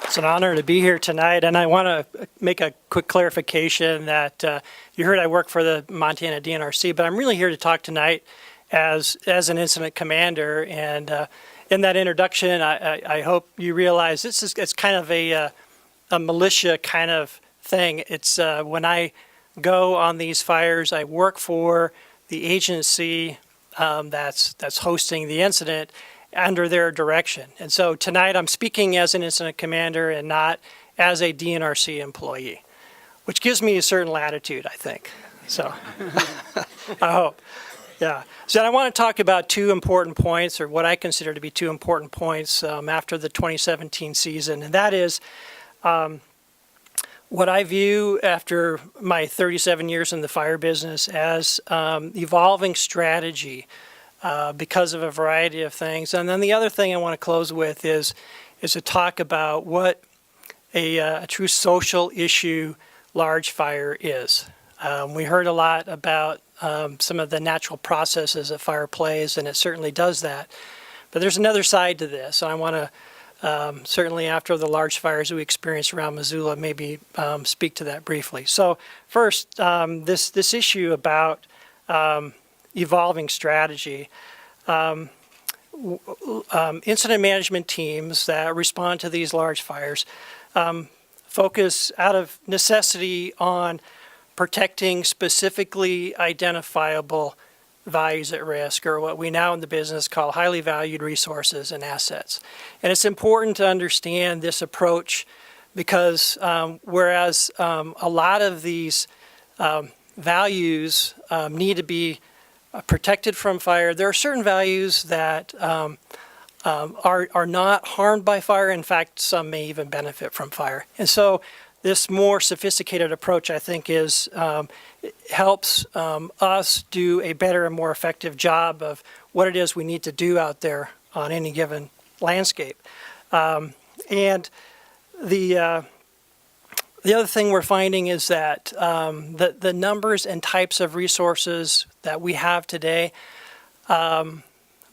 It's an honor to be here tonight, and I want to make a quick clarification that you heard I work for the Montana DNRC, but I'm really here to talk tonight as an incident commander. And in that introduction, I hope you realize it's kind of a militia kind of thing. It's when I go on these fires, I work for the agency that's hosting the incident under their direction. And so tonight I'm speaking as an incident commander and not as a DNRC employee, which gives me a certain latitude, I think. So I hope. Yeah. So I want to talk about 2 important points, or what I consider to be 2 important points after the 2017 season. And that is what I view after my 37 years in the fire business as evolving strategy because of a variety of things. And then the other thing I want to close with is to talk about what a true social issue large fire is. We heard a lot about some of the natural processes that fire plays, and it certainly does that. But there's another side to this, and I want to certainly after the large fires we experienced around Missoula, maybe speak to that briefly. So first, this issue about evolving strategy. Incident management teams that respond to these large fires focus out of necessity on protecting specifically identifiable values at risk, or what we now in the business call highly valued resources and assets. And it's important to understand this approach because whereas a lot of these values need to be protected from fire, there are certain values that are not harmed by fire. In fact, some may even benefit from fire. And so this more sophisticated approach, I think, helps us do a better and more effective job of what it is we need to do out there on any given landscape. And the other thing we're finding is that the numbers and types of resources that we have today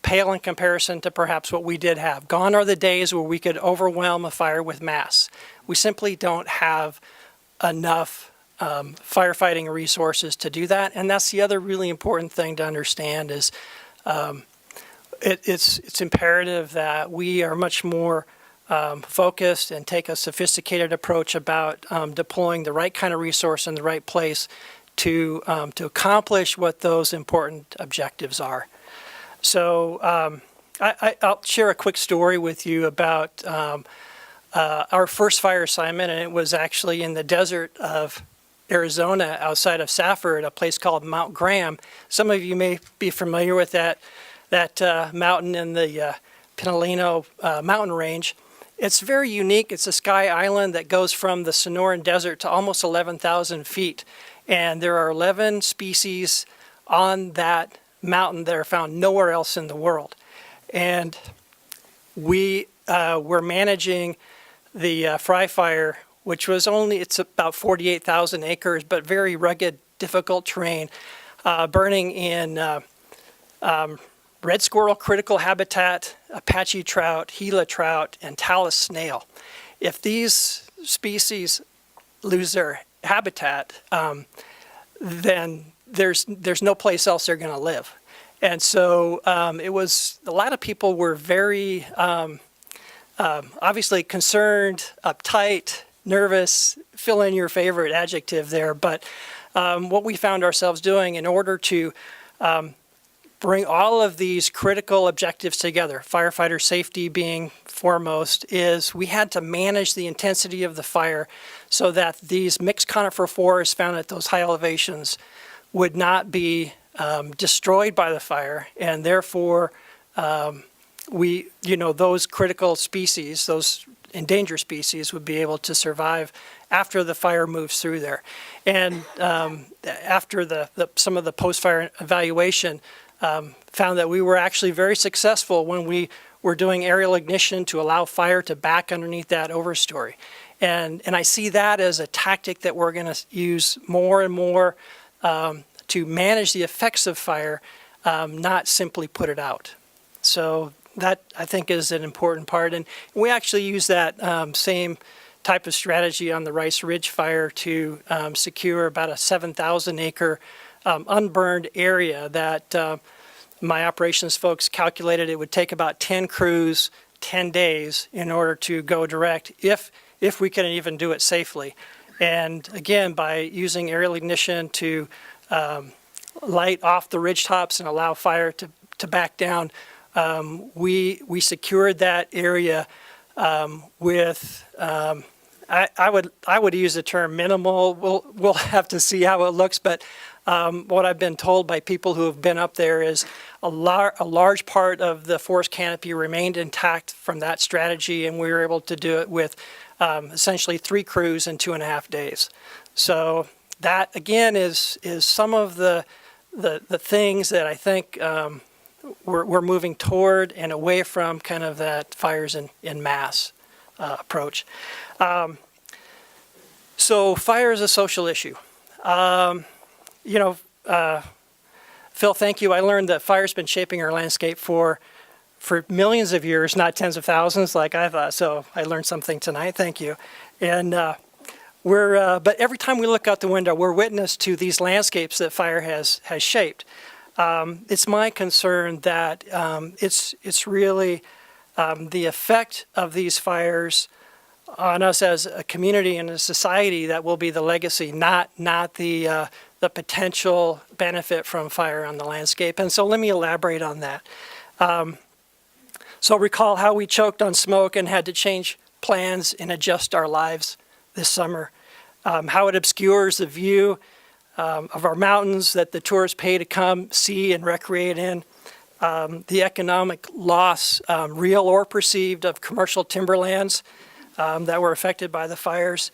pale in comparison to perhaps what we did have. Gone are the days where we could overwhelm a fire with mass. We simply don't have enough firefighting resources to do that. And that's the other really important thing to understand is it's imperative that we are much more focused and take a sophisticated approach about deploying the right kind of resource in the right place to accomplish what those important objectives are. So I'll share a quick story with you about our first fire assignment, and it was actually in the desert of Arizona outside of Safford, a place called Mount Graham. Some of you may be familiar with that mountain in the Pinaleno mountain range. It's very unique. It's a sky island that goes from the Sonoran Desert to almost 11,000 feet. And there are 11 species on that mountain that are found nowhere else in the world. And we were managing the Fry Fire, which was it's about 48,000 acres, but very rugged, difficult terrain, burning in red squirrel critical habitat, Apache trout, Gila trout, and talus snail. If these species lose their habitat, then there's no place else they're going to live. And so it was, a lot of people were very obviously concerned, uptight, nervous, fill in your favorite adjective there. But what we found ourselves doing in order to bring all of these critical objectives together, firefighter safety being foremost, is we had to manage the intensity of the fire so that these mixed conifer forests found at those high elevations would not be destroyed by the fire, and therefore those critical species, those endangered species, would be able to survive after the fire moves through there. And after some of the post-fire evaluation, found that we were actually very successful when we were doing aerial ignition to allow fire to back underneath that overstory. And I see that as a tactic that we're going to use more and more to manage the effects of fire, not simply put it out. So that, I think, is an important part. And we actually use that same type of strategy on the Rice Ridge fire to secure about a 7,000 acre unburned area that my operations folks calculated it would take about 10 crews, 10 days in order to go direct if we can even do it safely. And again, by using aerial ignition to light off the ridge tops and allow fire to back down, we secured that area with I would use the term minimal. We'll have to see how it looks, but what I've been told by people who have been up there is a large part of the forest canopy remained intact from that strategy, and we were able to do it with essentially 3 crews in 2.5 days. So that again is some of the things that I think we're moving toward and away from kind of that fires in mass approach. So fire is a social issue. Phil, thank you. I learned that fire's been shaping our landscape for millions of years, not tens of thousands like I thought. So I learned something tonight. Thank you. And but every time we look out the window, we're witness to these landscapes that fire has shaped. It's my concern that it's really the effect of these fires on us as a community and a society that will be the legacy, not the potential benefit from fire on the landscape. And so let me elaborate on that. So recall how we choked on smoke and had to change plans and adjust our lives this summer. How it obscures the view of our mountains that the tourists pay to come see and recreate in. The economic loss, real or perceived, of commercial timberlands that were affected by the fires.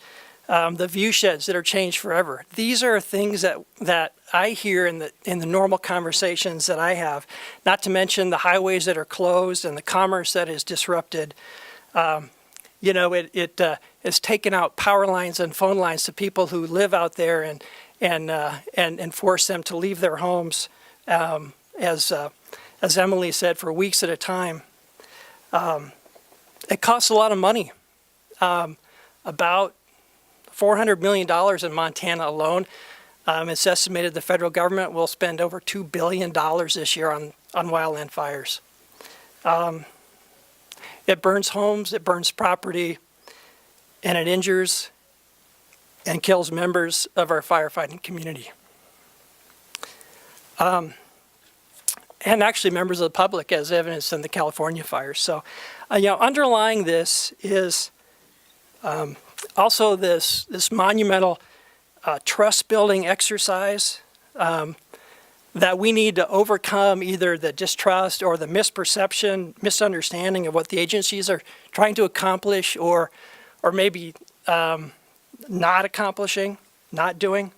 The view sheds that are changed forever. These are things that I hear in the normal conversations that I have, not to mention the highways that are closed and the commerce that is disrupted. It has taken out power lines and phone lines to people who live out there and force them to leave their homes, as Emily said, for weeks at a time. It costs a lot of money, about $400 million in Montana alone. It's estimated the federal government will spend over $2 billion this year on wildland fires. It burns homes, it burns property, and it injures and kills members of our firefighting community. And actually members of the public, as evidenced in the California fires. So, underlying this is also this monumental trust-building exercise that we need to overcome either the distrust or the misperception, misunderstanding of what the agencies are trying to accomplish or maybe not accomplishing, not doing.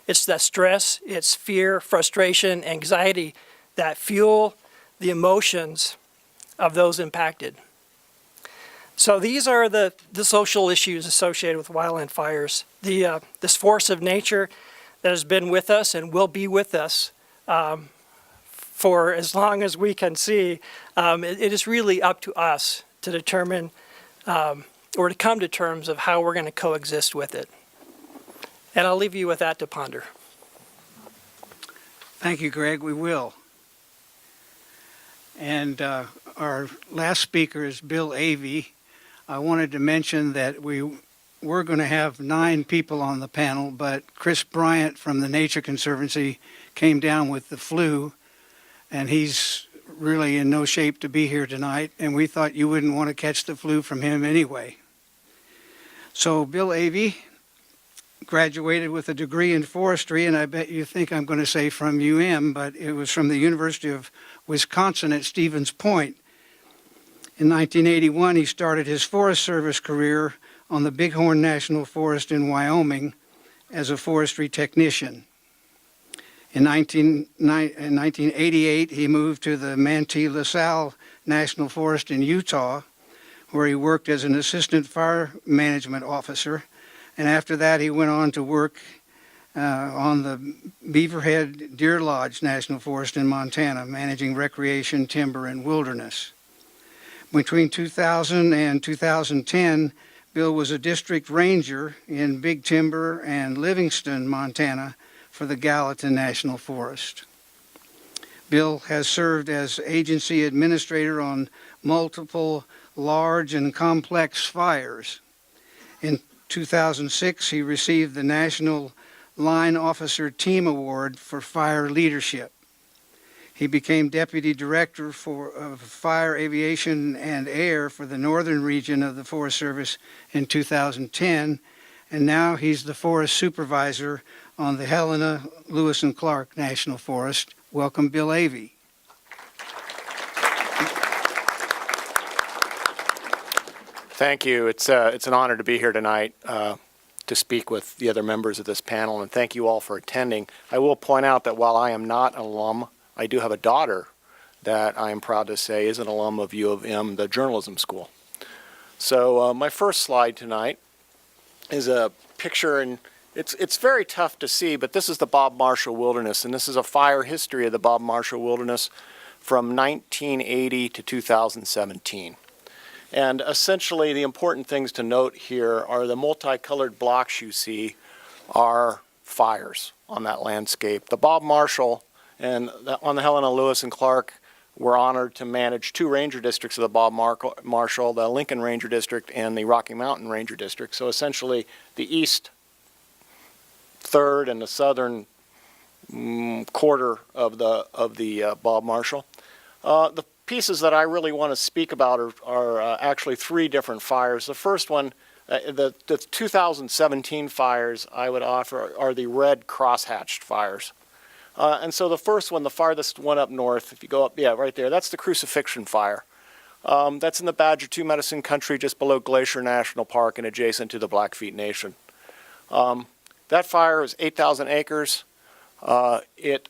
It's the stress, it's fear, frustration, anxiety that fuel the emotions of those impacted. So these are the social issues associated with wildland fires. This force of nature that has been with us and will be with us for as long as we can see. It is really up to us to determine or to come to terms of how we're going to coexist with it. And I'll leave you with that to ponder. Thank you, Greg. We will. And our last speaker is Bill Avey. I wanted to mention that we were going to have 9 people on the panel, but Chris Bryant from the Nature Conservancy came down with the flu, and he's really in no shape to be here tonight, and we thought you wouldn't want to catch the flu from him anyway. So Bill Avey graduated with a degree in forestry, and I bet you think I'm going to say from UM, but it was from the University of Wisconsin at Stevens Point. In 1981, he started his Forest Service career on the Bighorn National Forest in Wyoming as a forestry technician. In 1988, he moved to the Manti La Salle National Forest in Utah, where he worked as an assistant fire management officer. And after that, he went on to work on the Beaverhead Deer Lodge National Forest in Montana, managing recreation, timber, and wilderness. Between 2000 and 2010, Bill was a district ranger in Big Timber and Livingston, Montana, for the Gallatin National Forest. Bill has served as agency administrator on multiple large and complex fires. In 2006, he received the National Line Officer Team Award for Fire Leadership. He became Deputy Director of Fire, Aviation, and Air for the northern region of the Forest Service in 2010, and now he's the Forest Supervisor on the Helena, Lewis and Clark National Forest. Welcome, Bill Avey. Thank you. It's an honor to be here tonight to speak with the other members of this panel, and thank you all for attending. I will point out that while I am not an alum, I do have a daughter that I am proud to say is an alum of U of M, the journalism school. So my first slide tonight is a picture, and it's very tough to see, but this is the Bob Marshall Wilderness, and this is a fire history of the Bob Marshall Wilderness from 1980 to 2017. And essentially the important things to note here are the multicolored blocks you see are fires on that landscape. The Bob Marshall and on the Helena, Lewis, and Clark were honored to manage 2 ranger districts of the Bob Marshall, the Lincoln Ranger District and the Rocky Mountain Ranger District. So essentially the east third and the southern quarter of the Bob Marshall. The pieces that I really want to speak about are actually 3 different fires. The first one, the 2017 fires I would offer are the red crosshatched fires. And so the first one, the farthest one up north, if you go up, yeah, right there, that's the Crucifixion Fire. That's in the Badger II Medicine Country just below Glacier National Park and adjacent to the Blackfeet Nation. That fire is 8,000 acres. It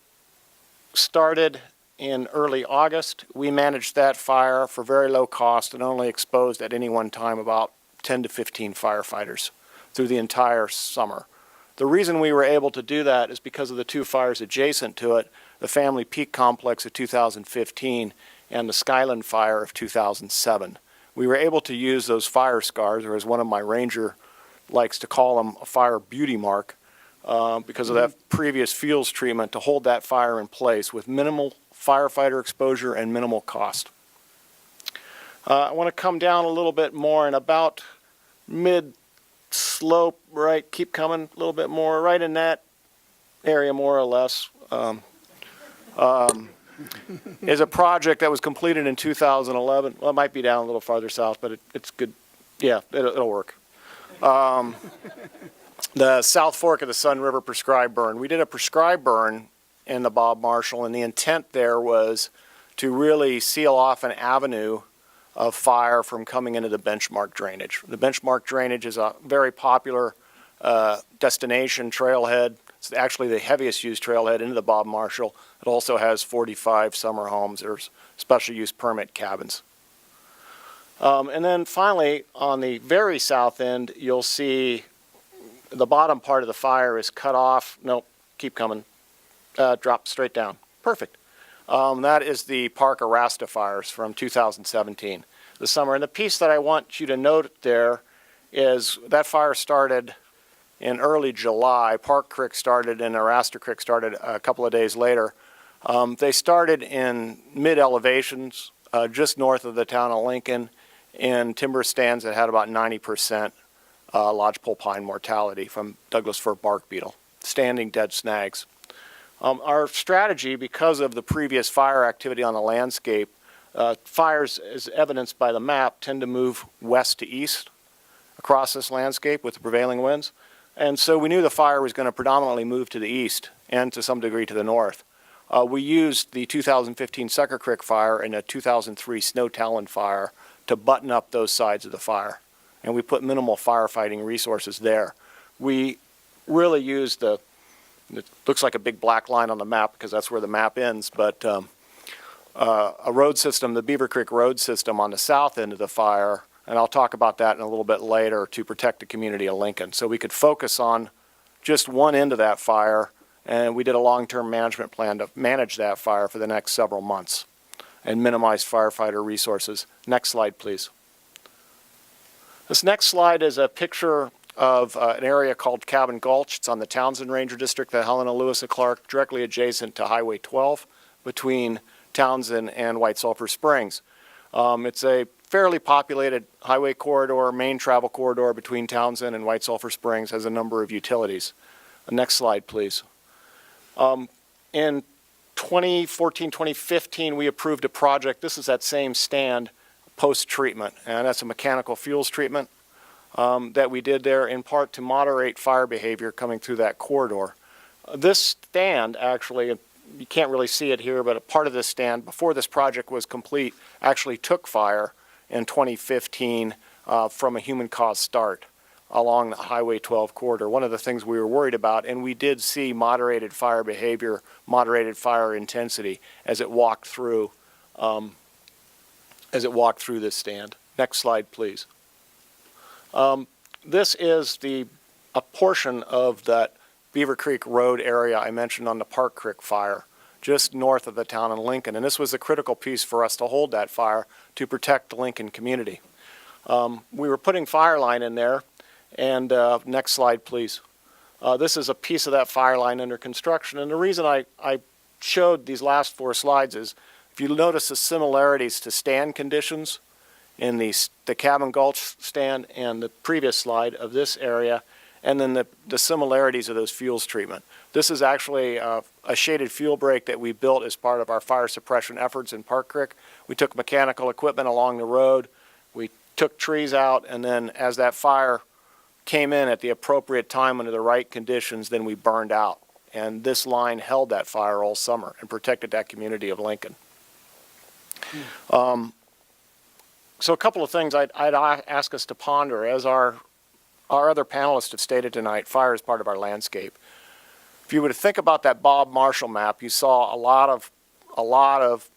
started in early August. We managed that fire for very low cost and only exposed at any one time about 10 to 15 firefighters through the entire summer. The reason we were able to do that is because of the 2 fires adjacent to it, the Family Peak Complex of 2015 and the Skyland Fire of 2007. We were able to use those fire scars, or as one of my ranger likes to call them, a fire beauty mark, because of that previous fuels treatment to hold that fire in place with minimal firefighter exposure and minimal cost. I want to come down a little bit more and about mid-slope, right, keep coming a little bit more, right in that area more or less, is a project that was completed in 2011. Well, it might be down a little farther south, but it's good. Yeah, it'll work. The South Fork of the Sun River prescribed burn. We did a prescribed burn in the Bob Marshall, and the intent there was to really seal off an avenue of fire from coming into the benchmark drainage. The benchmark drainage is a very popular destination trailhead. It's actually the heaviest used trailhead into the Bob Marshall. It also has 45 summer homes. There's special use permit cabins. And then finally, on the very south end, you'll see the bottom part of the fire is cut off. Nope, keep coming. Drop straight down. Perfect. That is the Park Arasta fires from 2017, the summer. And the piece that I want you to note there is that fire started in early July. Park Creek started and Arasta Creek started a couple of days later. They started in mid-elevations, just north of the town of Lincoln, in timber stands that had about 90% lodgepole pine mortality from Douglas fir bark beetle, standing dead snags. Our strategy, because of the previous fire activity on the landscape, fires, as evidenced by the map, tend to move west to east across this landscape with the prevailing winds. And so we knew the fire was going to predominantly move to the east and to some degree to the north. We used the 2015 Sucker Creek fire and a 2003 Snow Talon fire to button up those sides of the fire. And we put minimal firefighting resources there. We really used it looks like a big black line on the map because that's where the map ends, but a road system, the Beaver Creek road system on the south end of the fire, and I'll talk about that in a little bit later, to protect the community of Lincoln. So we could focus on just one end of that fire, and we did a long-term management plan to manage that fire for the next several months and minimize firefighter resources. Next slide, please. This next slide is a picture of an area called Cabin Gulch. It's on the Townsend Ranger District, the Helena, Lewis, and Clark, directly adjacent to Highway 12 between Townsend and White Sulphur Springs. It's a fairly populated highway corridor, main travel corridor between Townsend and White Sulphur Springs, has a number of utilities. Next slide, please. In 2014, 2015, we approved a project. This is that same stand, post-treatment, and that's a mechanical fuels treatment that we did there in part to moderate fire behavior coming through that corridor. This stand actually, you can't really see it here, but a part of this stand, before this project was complete, actually took fire in 2015 from a human-caused start along the Highway 12 corridor. One of the things we were worried about, and we did see moderated fire behavior, moderated fire intensity as it walked through this stand. Next slide, please. This is a portion of that Beaver Creek Road area I mentioned on the Park Creek fire, just north of the town of Lincoln. And this was a critical piece for us to hold that fire to protect the Lincoln community. We were putting fire line in there, and next slide, please. This is a piece of that fire line under construction. And the reason I showed these last four slides is, if you notice the similarities to stand conditions in the Cabin Gulch stand and the previous slide of this area, and then the similarities of those fuels treatment. This is actually a shaded fuel break that we built as part of our fire suppression efforts in Park Creek. We took mechanical equipment along the road, we took trees out, and then as that fire came in at the appropriate time under the right conditions, then we burned out. And this line held that fire all summer and protected that community of Lincoln. So a couple of things I'd ask us to ponder. As our other panelists have stated tonight, fire is part of our landscape. If you were to think about that Bob Marshall map, you saw a lot of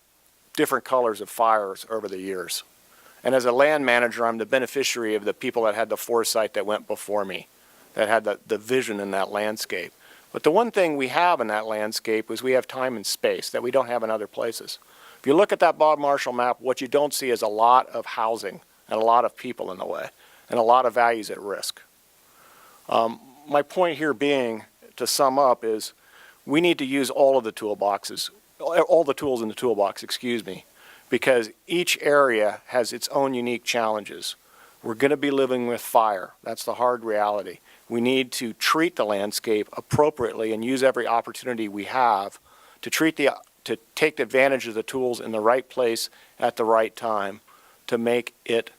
different colors of fires over the years. And as a land manager, I'm the beneficiary of the people that had the foresight that went before me, that had the vision in that landscape. But the one thing we have in that landscape is we have time and space that we don't have in other places. If you look at that Bob Marshall map, what you don't see is a lot of housing and a lot of people in the way and a lot of values at risk. My point here being, to sum up, is we need to use all of the toolboxes, all the tools in the toolbox, excuse me, because each area has its own unique challenges. We're going to be living with fire. That's the hard reality. We need to treat the landscape appropriately and use every opportunity we have to take advantage of the tools in the right place at the right time to make it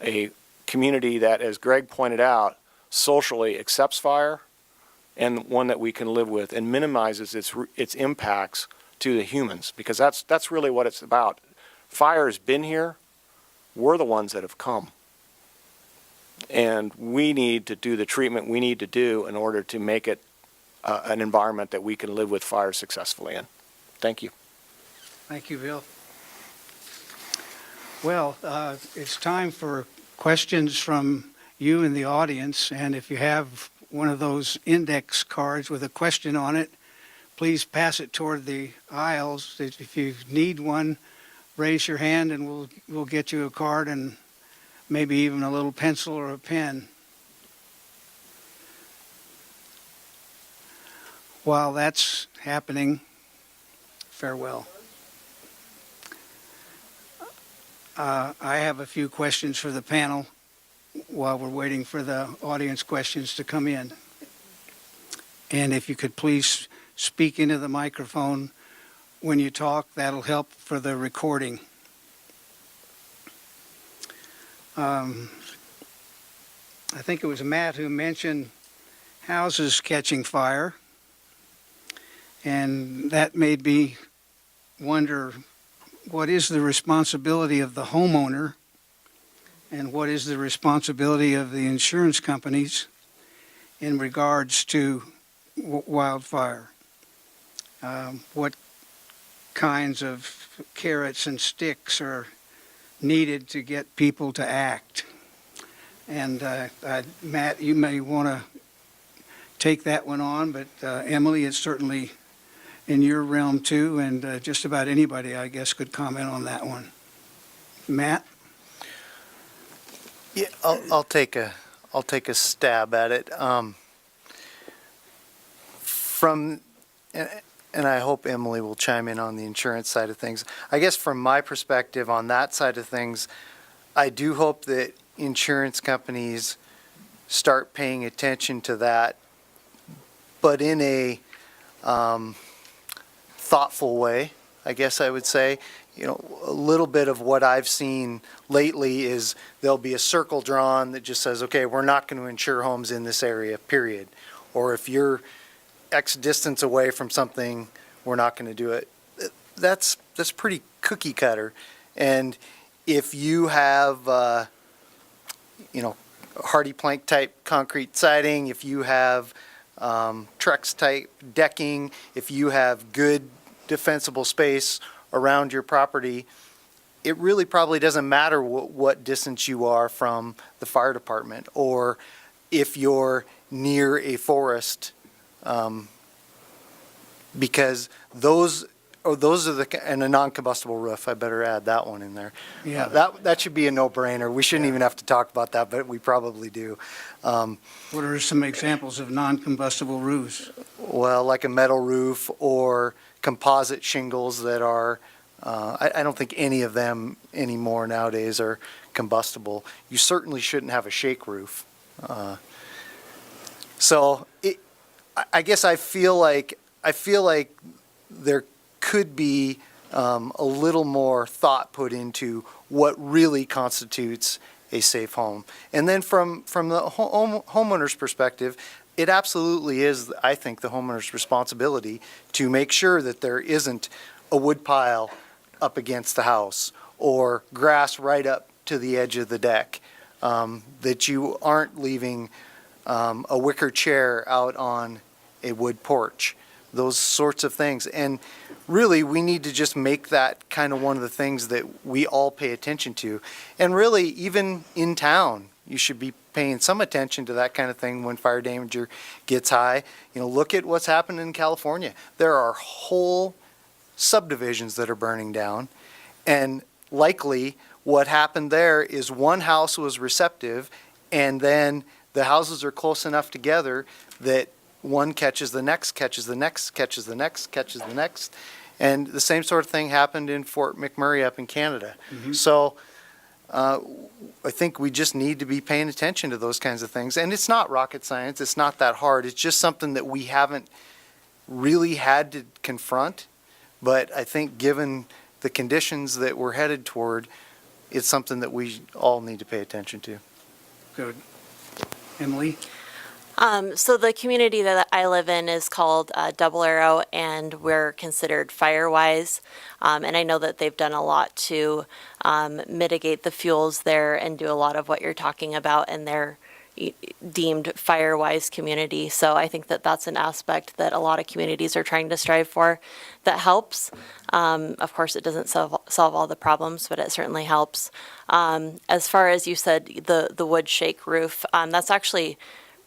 a community that, as Greg pointed out, socially accepts fire and one that we can live with and minimizes its impacts to the humans, because that's really what it's about. Fire's been here. We're the ones that have come. And we need to do the treatment we need to do in order to make it an environment that we can live with fire successfully in. Thank you. Thank you, Bill. Well, it's time for questions from you in the audience, and if you have one of those index cards with a question on it, please pass it toward the aisles. If you need one, raise your hand and we'll get you a card and maybe even a little pencil or a pen. While that's happening, farewell. I have a few questions for the panel while we're waiting for the audience questions to come in. And if you could please speak into the microphone when you talk, that'll help for the recording. I think it was Matt who mentioned houses catching fire, and that made me wonder, what is the responsibility of the homeowner and what is the responsibility of the insurance companies in regards to wildfire? What kinds of carrots and sticks are needed to get people to act? And Matt, you may want to take that one on, but Emily, it's certainly in your realm too, and just about anybody, I guess, could comment on that one. Matt? Yeah, I'll take a stab at it. And I hope Emily will chime in on the insurance side of things. I guess from my perspective on that side of things, I do hope that insurance companies start paying attention to that, but in a thoughtful way, I guess I would say. You know, a little bit of what I've seen lately is there'll be a circle drawn that just says, okay, we're not going to insure homes in this area, period. Or if you're X distance away from something, we're not going to do it. That's pretty cookie cutter. And if you have, hardy plank type concrete siding, if you have Trex type decking, if you have good defensible space around your property, it really probably doesn't matter what distance you are from the fire department, or if you're near a forest, because those are and a non-combustible roof. I better add that one in there. Yeah. That should be a no-brainer. We shouldn't even have to talk about that, but we probably do. What are some examples of non-combustible roofs? Well, like a metal roof or composite shingles that are, I don't think any of them anymore nowadays are combustible. You certainly shouldn't have a shake roof. I guess I feel like there could be a little more thought put into what really constitutes a safe home. And then from the homeowner's perspective, it absolutely is, I think, the homeowner's responsibility to make sure that there isn't a wood pile up against the house or grass right up to the edge of the deck, that you aren't leaving a wicker chair out on a wood porch, those sorts of things. And really, we need to just make that kind of one of the things that we all pay attention to. And really, even in town, you should be paying some attention to that kind of thing when fire danger gets high. You know, look at what's happened in California. There are whole subdivisions that are burning down, and likely what happened there is one house was receptive, and then the houses are close enough together that one catches the next, catches the next, catches the next, catches the next. And the same sort of thing happened in Fort McMurray up in Canada. Mm-hmm. So I think we just need to be paying attention to those kinds of things. And it's not rocket science. It's not that hard. It's just something that we haven't really had to confront. But I think given the conditions that we're headed toward, it's something that we all need to pay attention to. Good. Emily? So the community that I live in is called Double Arrow, and we're considered Firewise. And I know that they've done a lot to mitigate the fuels there and do a lot of what you're talking about in their deemed Firewise community. So I think that that's an aspect that a lot of communities are trying to strive for that helps. Of course, it doesn't solve all the problems, but it certainly helps. As far as you said, the wood shake roof, that's actually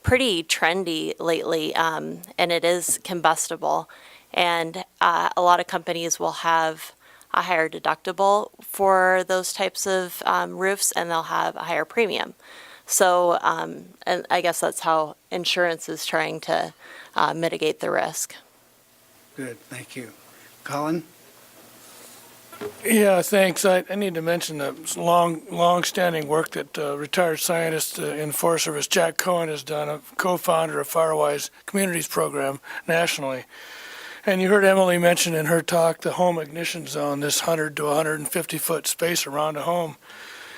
pretty trendy lately, and it is combustible. And a lot of companies will have a higher deductible for those types of roofs, and they'll have a higher premium. So, and I guess that's how insurance is trying to mitigate the risk. Good, thank you. Colin? Yeah, thanks. I need to mention the long-standing work that retired scientist in Forest Service Jack Cohen has done, a co-founder of Firewise Communities Program nationally. And you heard Emily mention in her talk the home ignition zone, this 100 to 150 foot space around a home.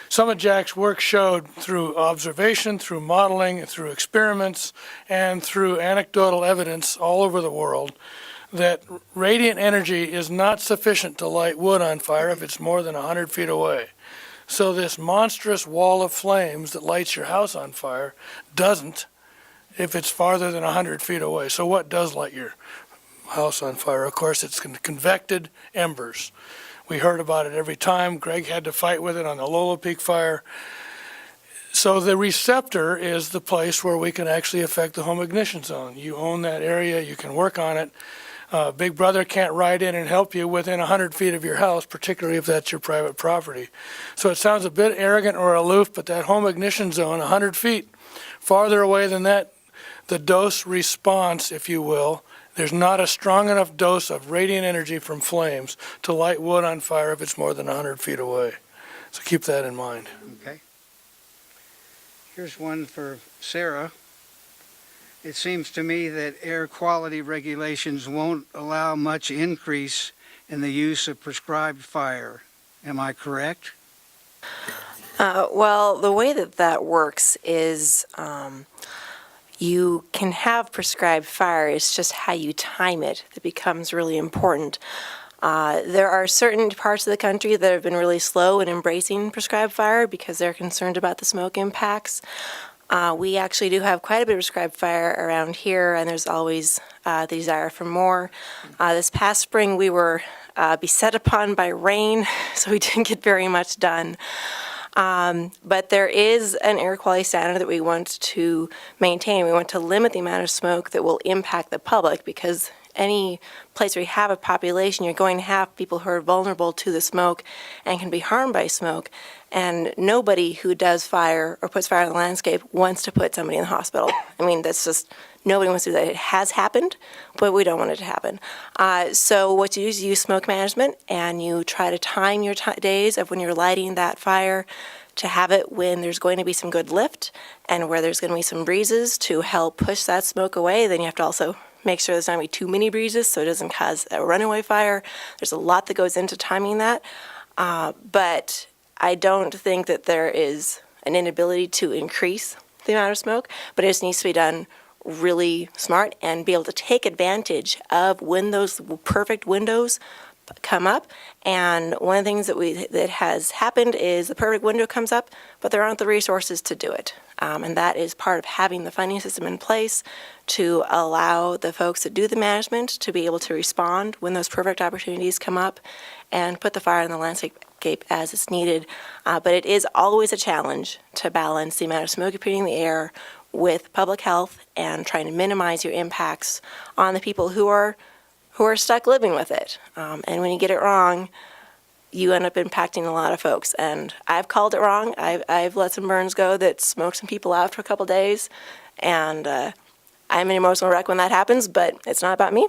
Some of Jack's work showed through observation, through modeling, through experiments, and through anecdotal evidence all over the world that radiant energy is not sufficient to light wood on fire if it's more than 100 feet away. So this monstrous wall of flames that lights your house on fire doesn't if it's farther than 100 feet away. So what does light your house on fire? Of course, it's convected embers. We heard about it every time. Greg had to fight with it on the Lolo Peak fire. So the receptor is the place where we can actually affect the home ignition zone. You own that area, you can work on it. Big Brother can't ride in and help you within 100 feet of your house, particularly if that's your private property. So it sounds a bit arrogant or aloof, but that home ignition zone, 100 feet farther away than that, the dose response, if you will, there's not a strong enough dose of radiant energy from flames to light wood on fire if it's more than 100 feet away. So keep that in mind. Okay. Here's one for Sarah. It seems to me that air quality regulations won't allow much increase in the use of prescribed fire. Am I correct? Well, the way that works is you can have prescribed fire. It's just how you time it that becomes really important. There are certain parts of the country that have been really slow in embracing prescribed fire because they're concerned about the smoke impacts. We actually do have quite a bit of prescribed fire around here, and there's always the desire for more. This past spring, we were beset upon by rain, so we didn't get very much done. But there is an air quality standard that we want to maintain. We want to limit the amount of smoke that will impact the public, because any place where you have a population, you're going to have people who are vulnerable to the smoke and can be harmed by smoke. And nobody who does fire or puts fire on the landscape wants to put somebody in the hospital. I mean, that's just, nobody wants to do that. It has happened, but we don't want it to happen. So what you do is you use smoke management, and you try to time your days of when you're lighting that fire to have it when there's going to be some good lift and where there's going to be some breezes to help push that smoke away. Then you have to also make sure there's not going to be too many breezes so it doesn't cause a runaway fire. There's a lot that goes into timing that. But I don't think that there is an inability to increase the amount of smoke, but it just needs to be done really smart and be able to take advantage of when those perfect windows come up. And one of the things that has happened is the perfect window comes up, but there aren't the resources to do it. And that is part of having the funding system in place to allow the folks that do the management to be able to respond when those perfect opportunities come up and put the fire in the landscape as it's needed. But it is always a challenge to balance the amount of smoke you're putting in the air with public health and trying to minimize your impacts on the people who are stuck living with it. And when you get it wrong, you end up impacting a lot of folks. And I've called it wrong. I've let some burns go that smoked some people out for a couple days. And I'm an emotional wreck when that happens, but it's not about me.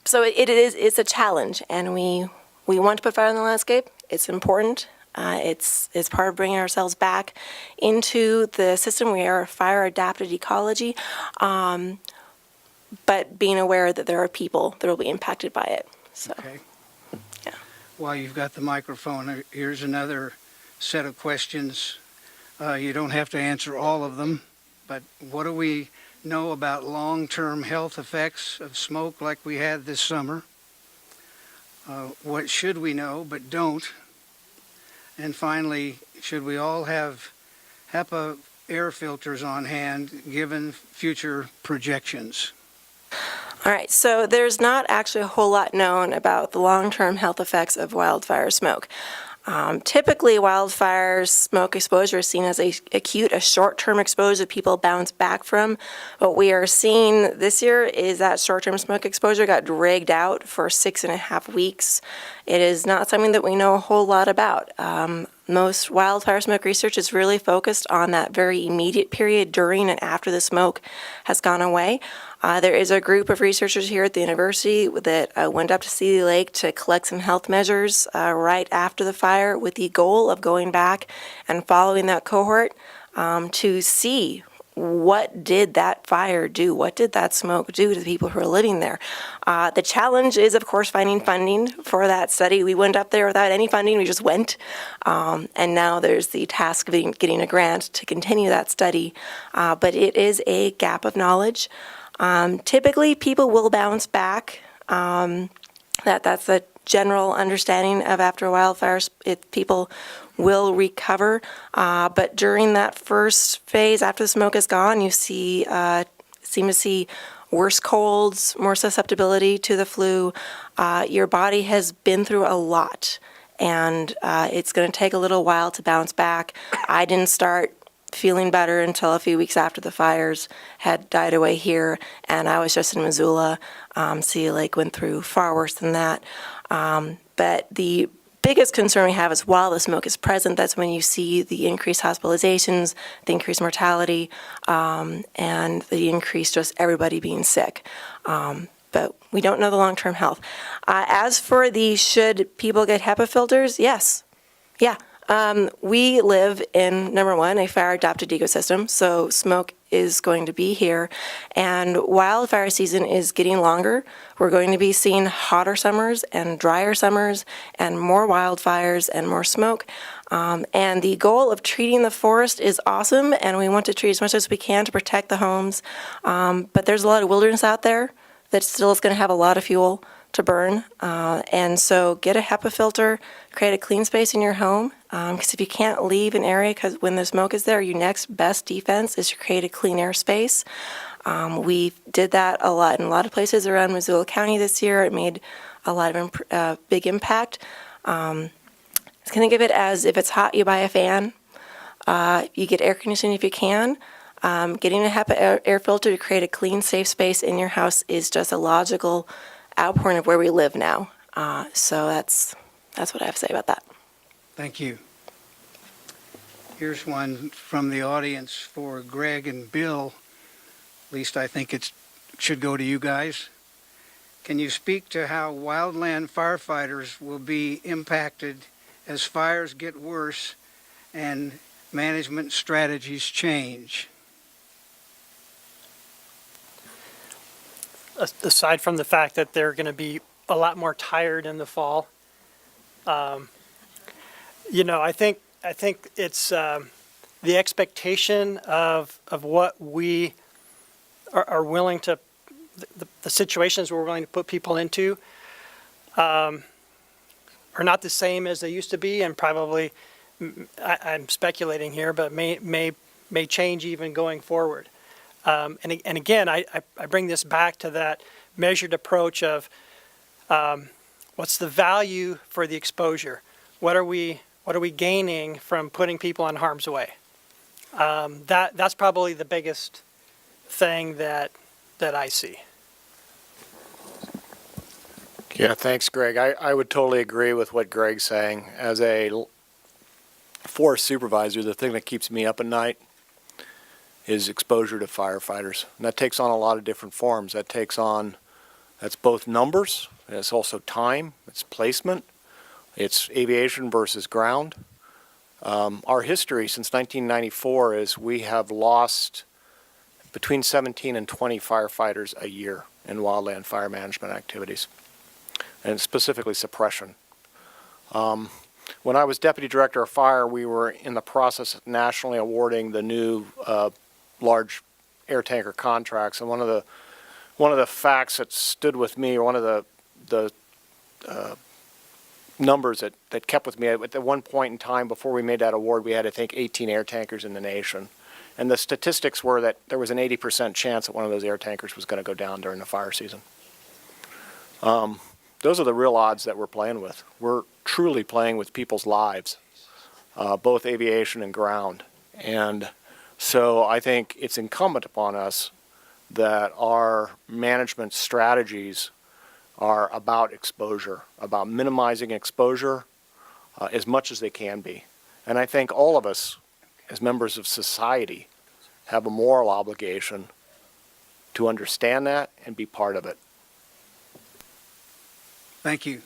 So it's a challenge, and we want to put fire in the landscape. It's important. It's part of bringing ourselves back into the system. We are a fire-adapted ecology, but being aware that there are people that will be impacted by it. So, Okay. yeah. While you've got the microphone, here's another set of questions. You don't have to answer all of them, but what do we know about long-term health effects of smoke like we had this summer? What should we know but don't? And finally, should we all have HEPA air filters on hand given future projections? All right, so there's not actually a whole lot known about the long-term health effects of wildfire smoke. Typically, wildfire smoke exposure is seen as a short-term exposure people bounce back from. What we are seeing this year is that short-term smoke exposure got dragged out for 6.5 weeks. It is not something that we know a whole lot about. Most wildfire smoke research is really focused on that very immediate period during and after the smoke has gone away. There is a group of researchers here at the university that went up to Sea Lake to collect some health measures right after the fire with the goal of going back and following that cohort to see what did that fire do? What did that smoke do to the people who are living there? The challenge is, of course, finding funding for that study. We went up there without any funding. We just went. And now there's the task of getting a grant to continue that study. But it is a gap of knowledge. Typically, people will bounce back. That's a general understanding of after wildfires. People will recover, but during that first phase, after the smoke is gone, you seem to see worse colds, more susceptibility to the flu. Your body has been through a lot, and it's going to take a little while to bounce back. I didn't start feeling better until a few weeks after the fires had died away here, and I was just in Missoula. Sea Lake went through far worse than that. But the biggest concern we have is while the smoke is present, that's when you see the increased hospitalizations, the increased mortality, and the increased just everybody being sick. But we don't know the long-term health. As for the should people get HEPA filters, yes. Yeah. We live in, number one, a fire-adapted ecosystem, so smoke is going to be here. And wildfire season is getting longer. We're going to be seeing hotter summers and drier summers and more wildfires and more smoke. And the goal of treating the forest is awesome, and we want to treat as much as we can to protect the homes. But there's a lot of wilderness out there that still is going to have a lot of fuel to burn. And so get a HEPA filter, create a clean space in your home. Because if you can't leave an area because when the smoke is there, your next best defense is to create a clean air space. We did that a lot in a lot of places around Missoula County this year. It made a lot of big impact. It's going to give it as if it's hot, you buy a fan. You get air conditioning if you can. Getting a HEPA air filter to create a clean, safe space in your house is just a logical outpouring of where we live now. So that's what I have to say about that. Thank you. Here's one from the audience for Greg and Bill. At least I think it should go to you guys. Can you speak to how wildland firefighters will be impacted as fires get worse and management strategies change? Aside from the fact that they're going to be a lot more tired in the fall, I think it's the expectation of what we are willing to, the situations we're willing to put people into are not the same as they used to be, and probably, I'm speculating here, but may change even going forward. And again, I bring this back to that measured approach of what's the value for the exposure? What are we gaining from putting people in harm's way? That's probably the biggest thing that I see. Yeah, thanks, Greg. I would totally agree with what Greg's saying. As a forest supervisor, the thing that keeps me up at night is exposure to firefighters. And that takes on a lot of different forms. That's both numbers, and it's also time, it's placement, it's aviation versus ground. Our history since 1994 is we have lost between 17 and 20 firefighters a year in wildland fire management activities, and specifically suppression. When I was Deputy Director of Fire, we were in the process of nationally awarding the new large air tanker contracts. And one of the facts that stood with me, or one of the numbers that kept with me, at one point in time before we made that award, we had, I think, 18 air tankers in the nation. And the statistics were that there was an 80% chance that one of those air tankers was going to go down during the fire season. Those are the real odds that we're playing with. We're truly playing with people's lives, both aviation and ground. And so I think it's incumbent upon us that our management strategies are about exposure, about minimizing exposure as much as they can be. And I think all of us, as members of society, have a moral obligation to understand that and be part of it. Thank you.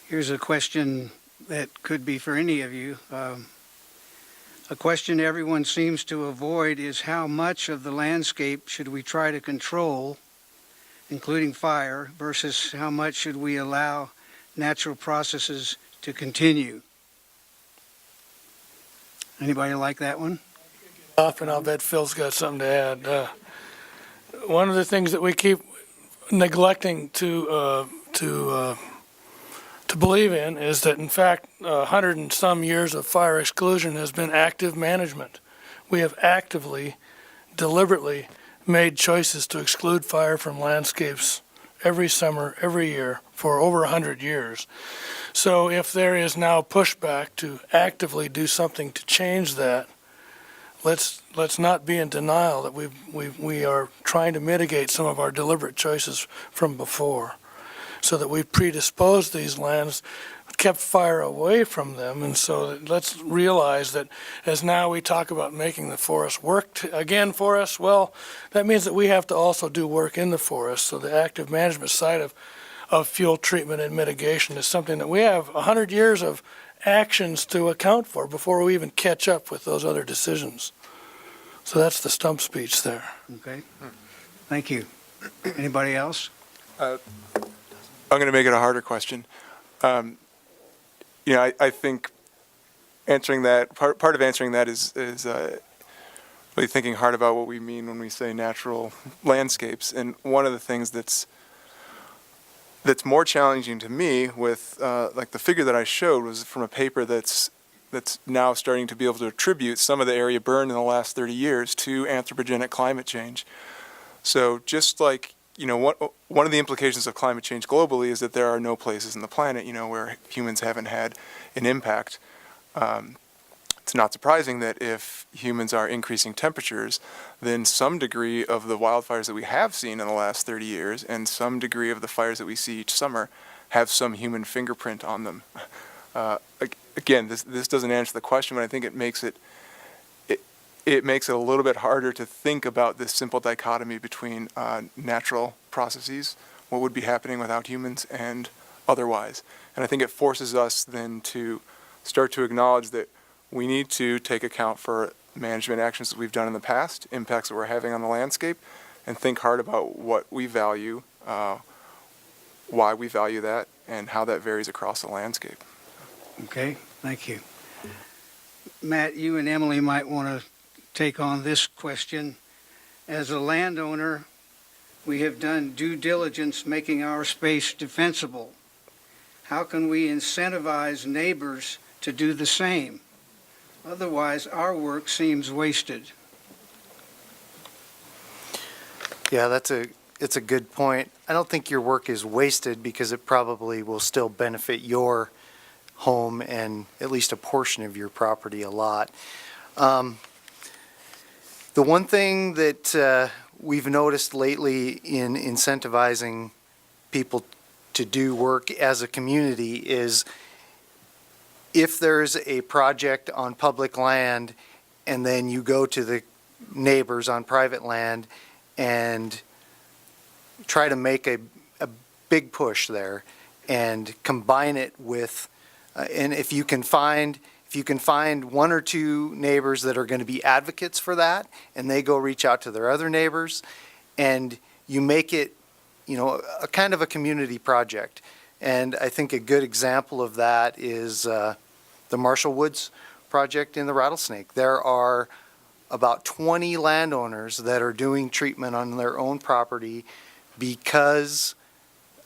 Here's a question that could be for any of you. A question everyone seems to avoid is how much of the landscape should we try to control, including fire, versus how much should we allow natural processes to continue? Anybody like that one? Off, and I'll bet Phil's got something to add. One of the things that we keep neglecting to believe in is that, in fact, 100 and some years of fire exclusion has been active management. We have actively, deliberately made choices to exclude fire from landscapes every summer, every year, for over 100 years. So if there is now pushback to actively do something to change that, let's not be in denial that we are trying to mitigate some of our deliberate choices from before, so that we've predisposed these lands, kept fire away from them. And so let's realize that as now we talk about making the forest work again for us, well, that means that we have to also do work in the forest. So the active management side of fuel treatment and mitigation is something that we have 100 years of actions to account for before we even catch up with those other decisions. So that's the stump speech there. Okay. Thank you. Anybody else? I'm going to make it a harder question. I think answering that, part of answering that is really thinking hard about what we mean when we say natural landscapes. And one of the things that's more challenging to me with like the figure that I showed was from a paper that's now starting to be able to attribute some of the area burned in the last 30 years to anthropogenic climate change. So just like, one of the implications of climate change globally is that there are no places on the planet, where humans haven't had an impact. It's not surprising that if humans are increasing temperatures, then some degree of the wildfires that we have seen in the last 30 years and some degree of the fires that we see each summer have some human fingerprint on them. Again, this doesn't answer the question, but I think it makes it a little bit harder to think about this simple dichotomy between natural processes, what would be happening without humans, and otherwise. And I think it forces us then to start to acknowledge that we need to take account for management actions that we've done in the past, impacts that we're having on the landscape, and think hard about what we value, why we value that, and how that varies across the landscape. Okay, thank you. Matt, you and Emily might want to take on this question. As a landowner, we have done due diligence making our space defensible. How can we incentivize neighbors to do the same? Otherwise, our work seems wasted. Yeah, it's a good point. I don't think your work is wasted because it probably will still benefit your home and at least a portion of your property a lot. The one thing that we've noticed lately in incentivizing people to do work as a community is if there's a project on public land and then you go to the neighbors on private land and try to make a big push there and combine it with, and if you can find one or two neighbors that are going to be advocates for that, and they go reach out to their other neighbors, and you make it, a kind of a community project. And I think a good example of that is the Marshall Woods project in the Rattlesnake. There are about 20 landowners that are doing treatment on their own property because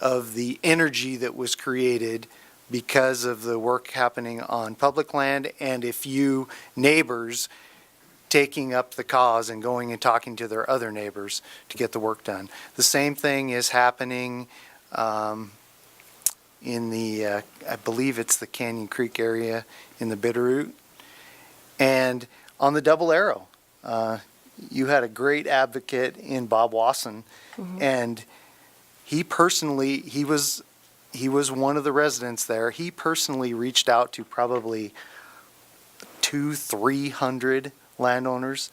of the energy that was created because of the work happening on public land, and if you neighbors taking up the cause and going and talking to their other neighbors to get the work done. The same thing is happening in the, I believe it's the Canyon Creek area in the Bitterroot. And on the Double Arrow, you had a great advocate in Bob Wasson, and he personally, he was one of the residents there. He personally reached out to probably 200-300 landowners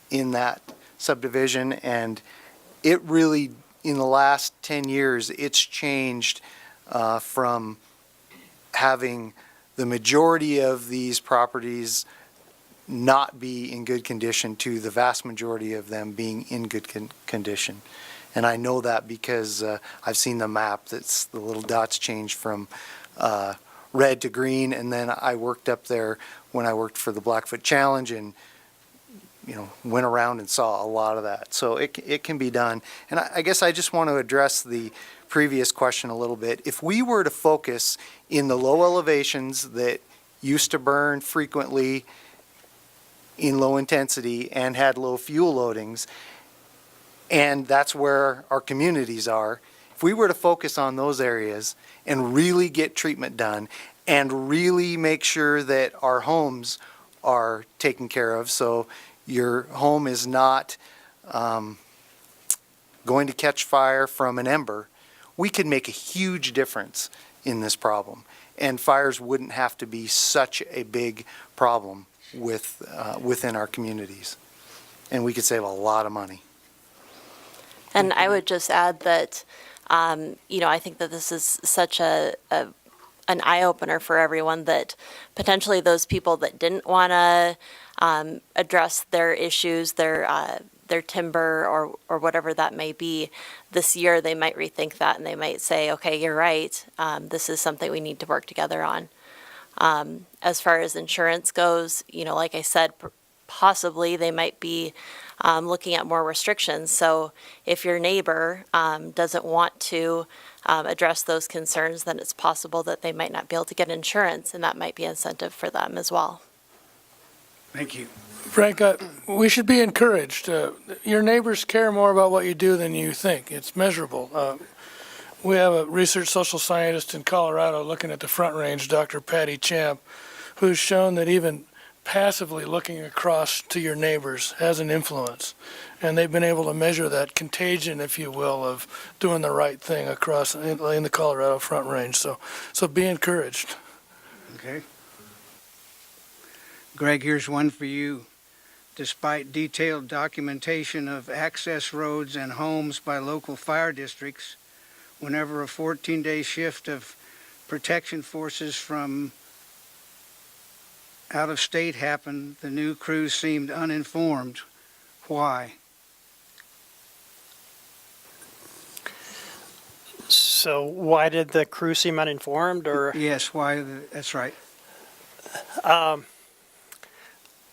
in that subdivision, and it really, in the last 10 years, it's changed from having the majority of these properties not be in good condition to the vast majority of them being in good condition. And I know that because I've seen the map. That's the little dots change from red to green, and then I worked up there when I worked for the Blackfoot Challenge, and went around and saw a lot of that. So it can be done. And I guess I just want to address the previous question a little bit. If we were to focus in the low elevations that used to burn frequently in low intensity and had low fuel loadings, and that's where our communities are, if we were to focus on those areas and really get treatment done and really make sure that our homes are taken care of, so your home is not going to catch fire from an ember, we could make a huge difference in this problem. And fires wouldn't have to be such a big problem within our communities. And we could save a lot of money. And I would just add that, I think that this is such an eye-opener for everyone, that potentially those people that didn't want to address their issues, their timber or whatever that may be, this year they might rethink that, and they might say, okay, you're right, this is something we need to work together on. As far as insurance goes, like I said, possibly they might be looking at more restrictions. So if your neighbor doesn't want to address those concerns, then it's possible that they might not be able to get insurance, and that might be incentive for them as well. Thank you. Frank, we should be encouraged. Your neighbors care more about what you do than you think. It's measurable. We have a research social scientist in Colorado looking at the Front Range, Dr. Patty Champ, who's shown that even passively looking across to your neighbors has an influence. And they've been able to measure that contagion, if you will, of doing the right thing across in the Colorado Front Range. So be encouraged. Okay. Greg, here's one for you. Despite detailed documentation of access roads and homes by local fire districts, whenever a 14-day shift of protection forces from out of state happened, the new crews seemed uninformed. Why? So why did the crew seem uninformed, or? Yes, why? That's right.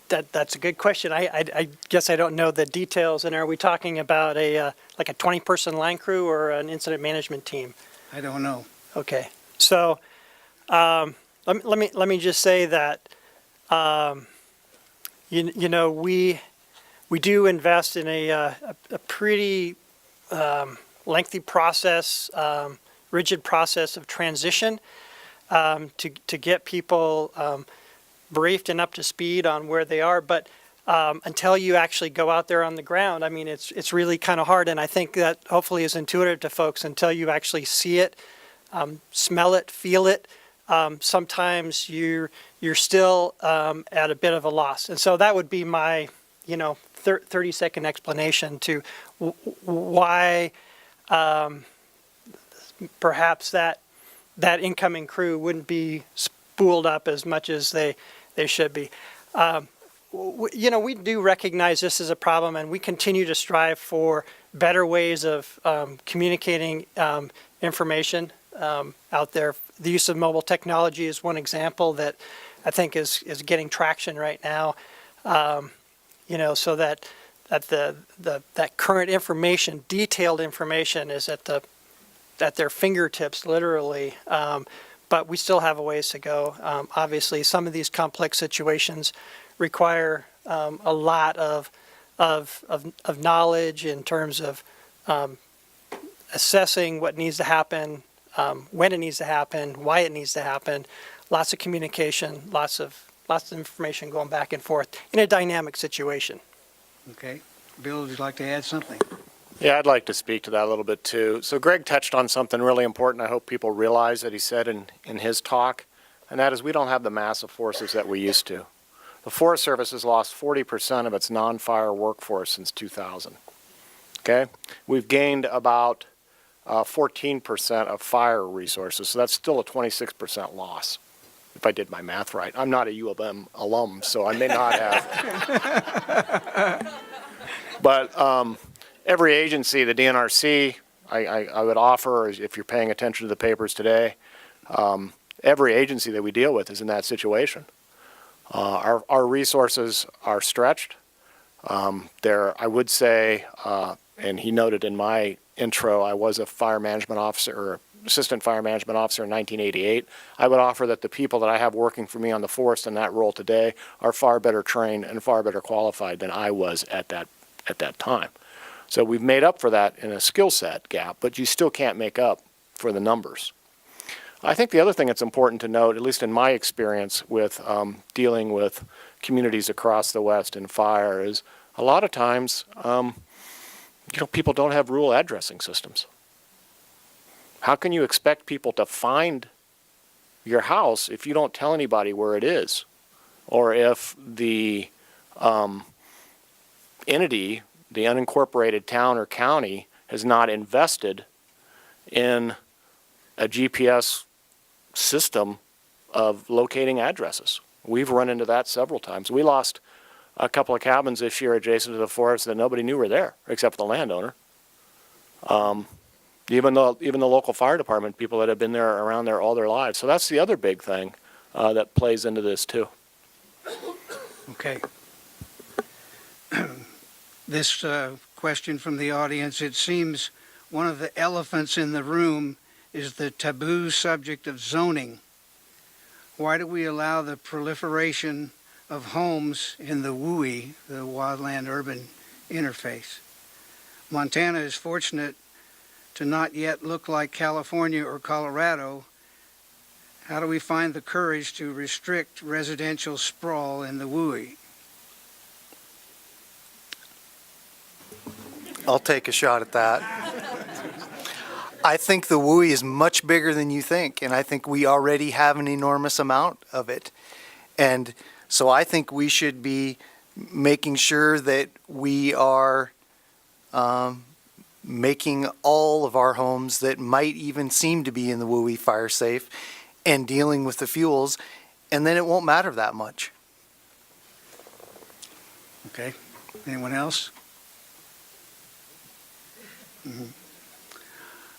That's a good question. I guess I don't know the details. And are we talking about like a 20-person line crew or an incident management team? I don't know. Okay. So let me just say that we do invest in a pretty lengthy process, rigid process of transition to get people briefed and up to speed on where they are. But until you actually go out there on the ground, I mean, it's really kind of hard. And I think that hopefully is intuitive to folks until you actually see it, smell it, feel it. Sometimes you're still at a bit of a loss. And so that would be my 30-second explanation to why perhaps that incoming crew wouldn't be spooled up as much as they should be. We do recognize this as a problem, and we continue to strive for better ways of communicating information out there. The use of mobile technology is one example that I think is getting traction right now. So that that current information, detailed information, is at their fingertips, literally. But we still have a ways to go. Obviously, some of these complex situations require a lot of knowledge in terms of assessing what needs to happen, when it needs to happen, why it needs to happen. Lots of communication, lots of information going back and forth in a dynamic situation. Okay. Bill, would you like to add something? Yeah, I'd like to speak to that a little bit too. So Greg touched on something really important. I hope people realize that he said in his talk, and that is we don't have the massive forces that we used to. The Forest Service has lost 40% of its non-fire workforce since 2000. Okay? We've gained about 14% of fire resources, so that's still a 26% loss, if I did my math right. I'm not a U of M alum, so I may not have. But every agency, the DNRC, I would offer, if you're paying attention to the papers today, every agency that we deal with is in that situation. Our resources are stretched. I would say, and he noted in my intro, I was a fire management officer or assistant fire management officer in 1988. I would offer that the people that I have working for me on the force in that role today are far better trained and far better qualified than I was at that time. So we've made up for that in a skill set gap, but you still can't make up for the numbers. I think the other thing that's important to note, at least in my experience with dealing with communities across the West in fire, is a lot of times people don't have rural addressing systems. How can you expect people to find your house if you don't tell anybody where it is? Or if the entity, the unincorporated town or county, has not invested in a GPS system of locating addresses. We've run into that several times. We lost a couple of cabins this year adjacent to the forest that nobody knew were there except for the landowner. Even the local fire department, people that have been there around there all their lives. So that's the other big thing that plays into this too. Okay. This question from the audience, it seems one of the elephants in the room is the taboo subject of zoning. Why do we allow the proliferation of homes in the WUI, the wildland-urban interface? Montana is fortunate to not yet look like California or Colorado. How do we find the courage to restrict residential sprawl in the WUI? I'll take a shot at that. I think the WUI is much bigger than you think, and I think we already have an enormous amount of it. And so I think we should be making sure that we are making all of our homes that might even seem to be in the WUI fire safe and dealing with the fuels, and then it won't matter that much. Okay. Anyone else?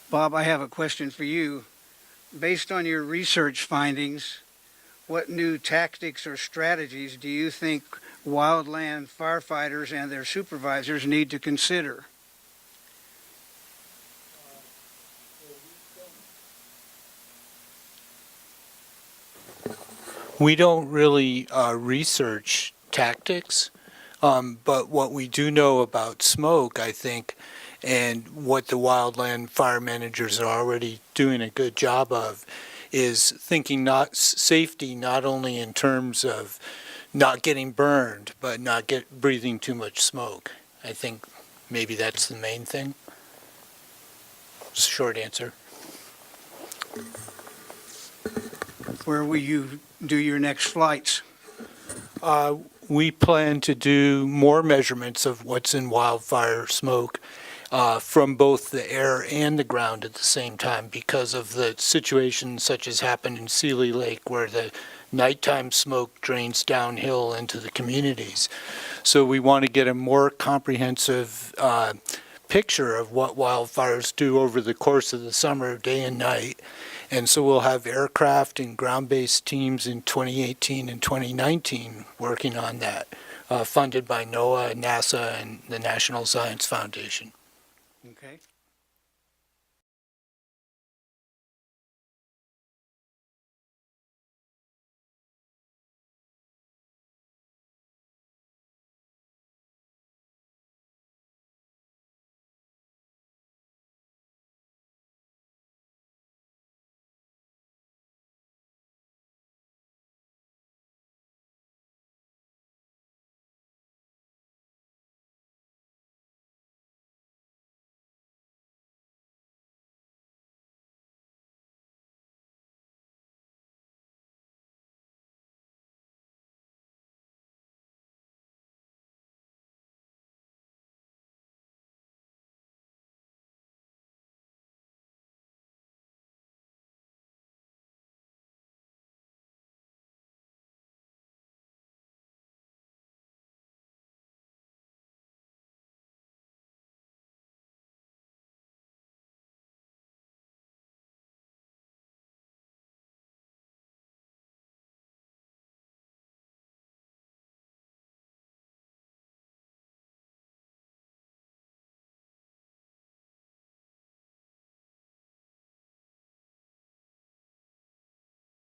Bob, I have a question for you. Based on your research findings, what new tactics or strategies do you think wildland firefighters and their supervisors need to consider? We don't really research tactics, but what we do know about smoke, I think, and what the wildland fire managers are already doing a good job of, is thinking safety not only in terms of not getting burned, but not breathing too much smoke. I think maybe that's the main thing. Short answer. Where will you do your next flights? We plan to do more measurements of what's in wildfire smoke from both the air and the ground at the same time because of the situation such as happened in Seeley Lake where the nighttime smoke drains downhill into the communities. So we want to get a more comprehensive picture of what wildfires do over the course of the summer, day and night, And so we'll have aircraft and ground-based teams in 2018 and 2019 working on that, funded by NOAA, NASA, and the National Science Foundation. Okay.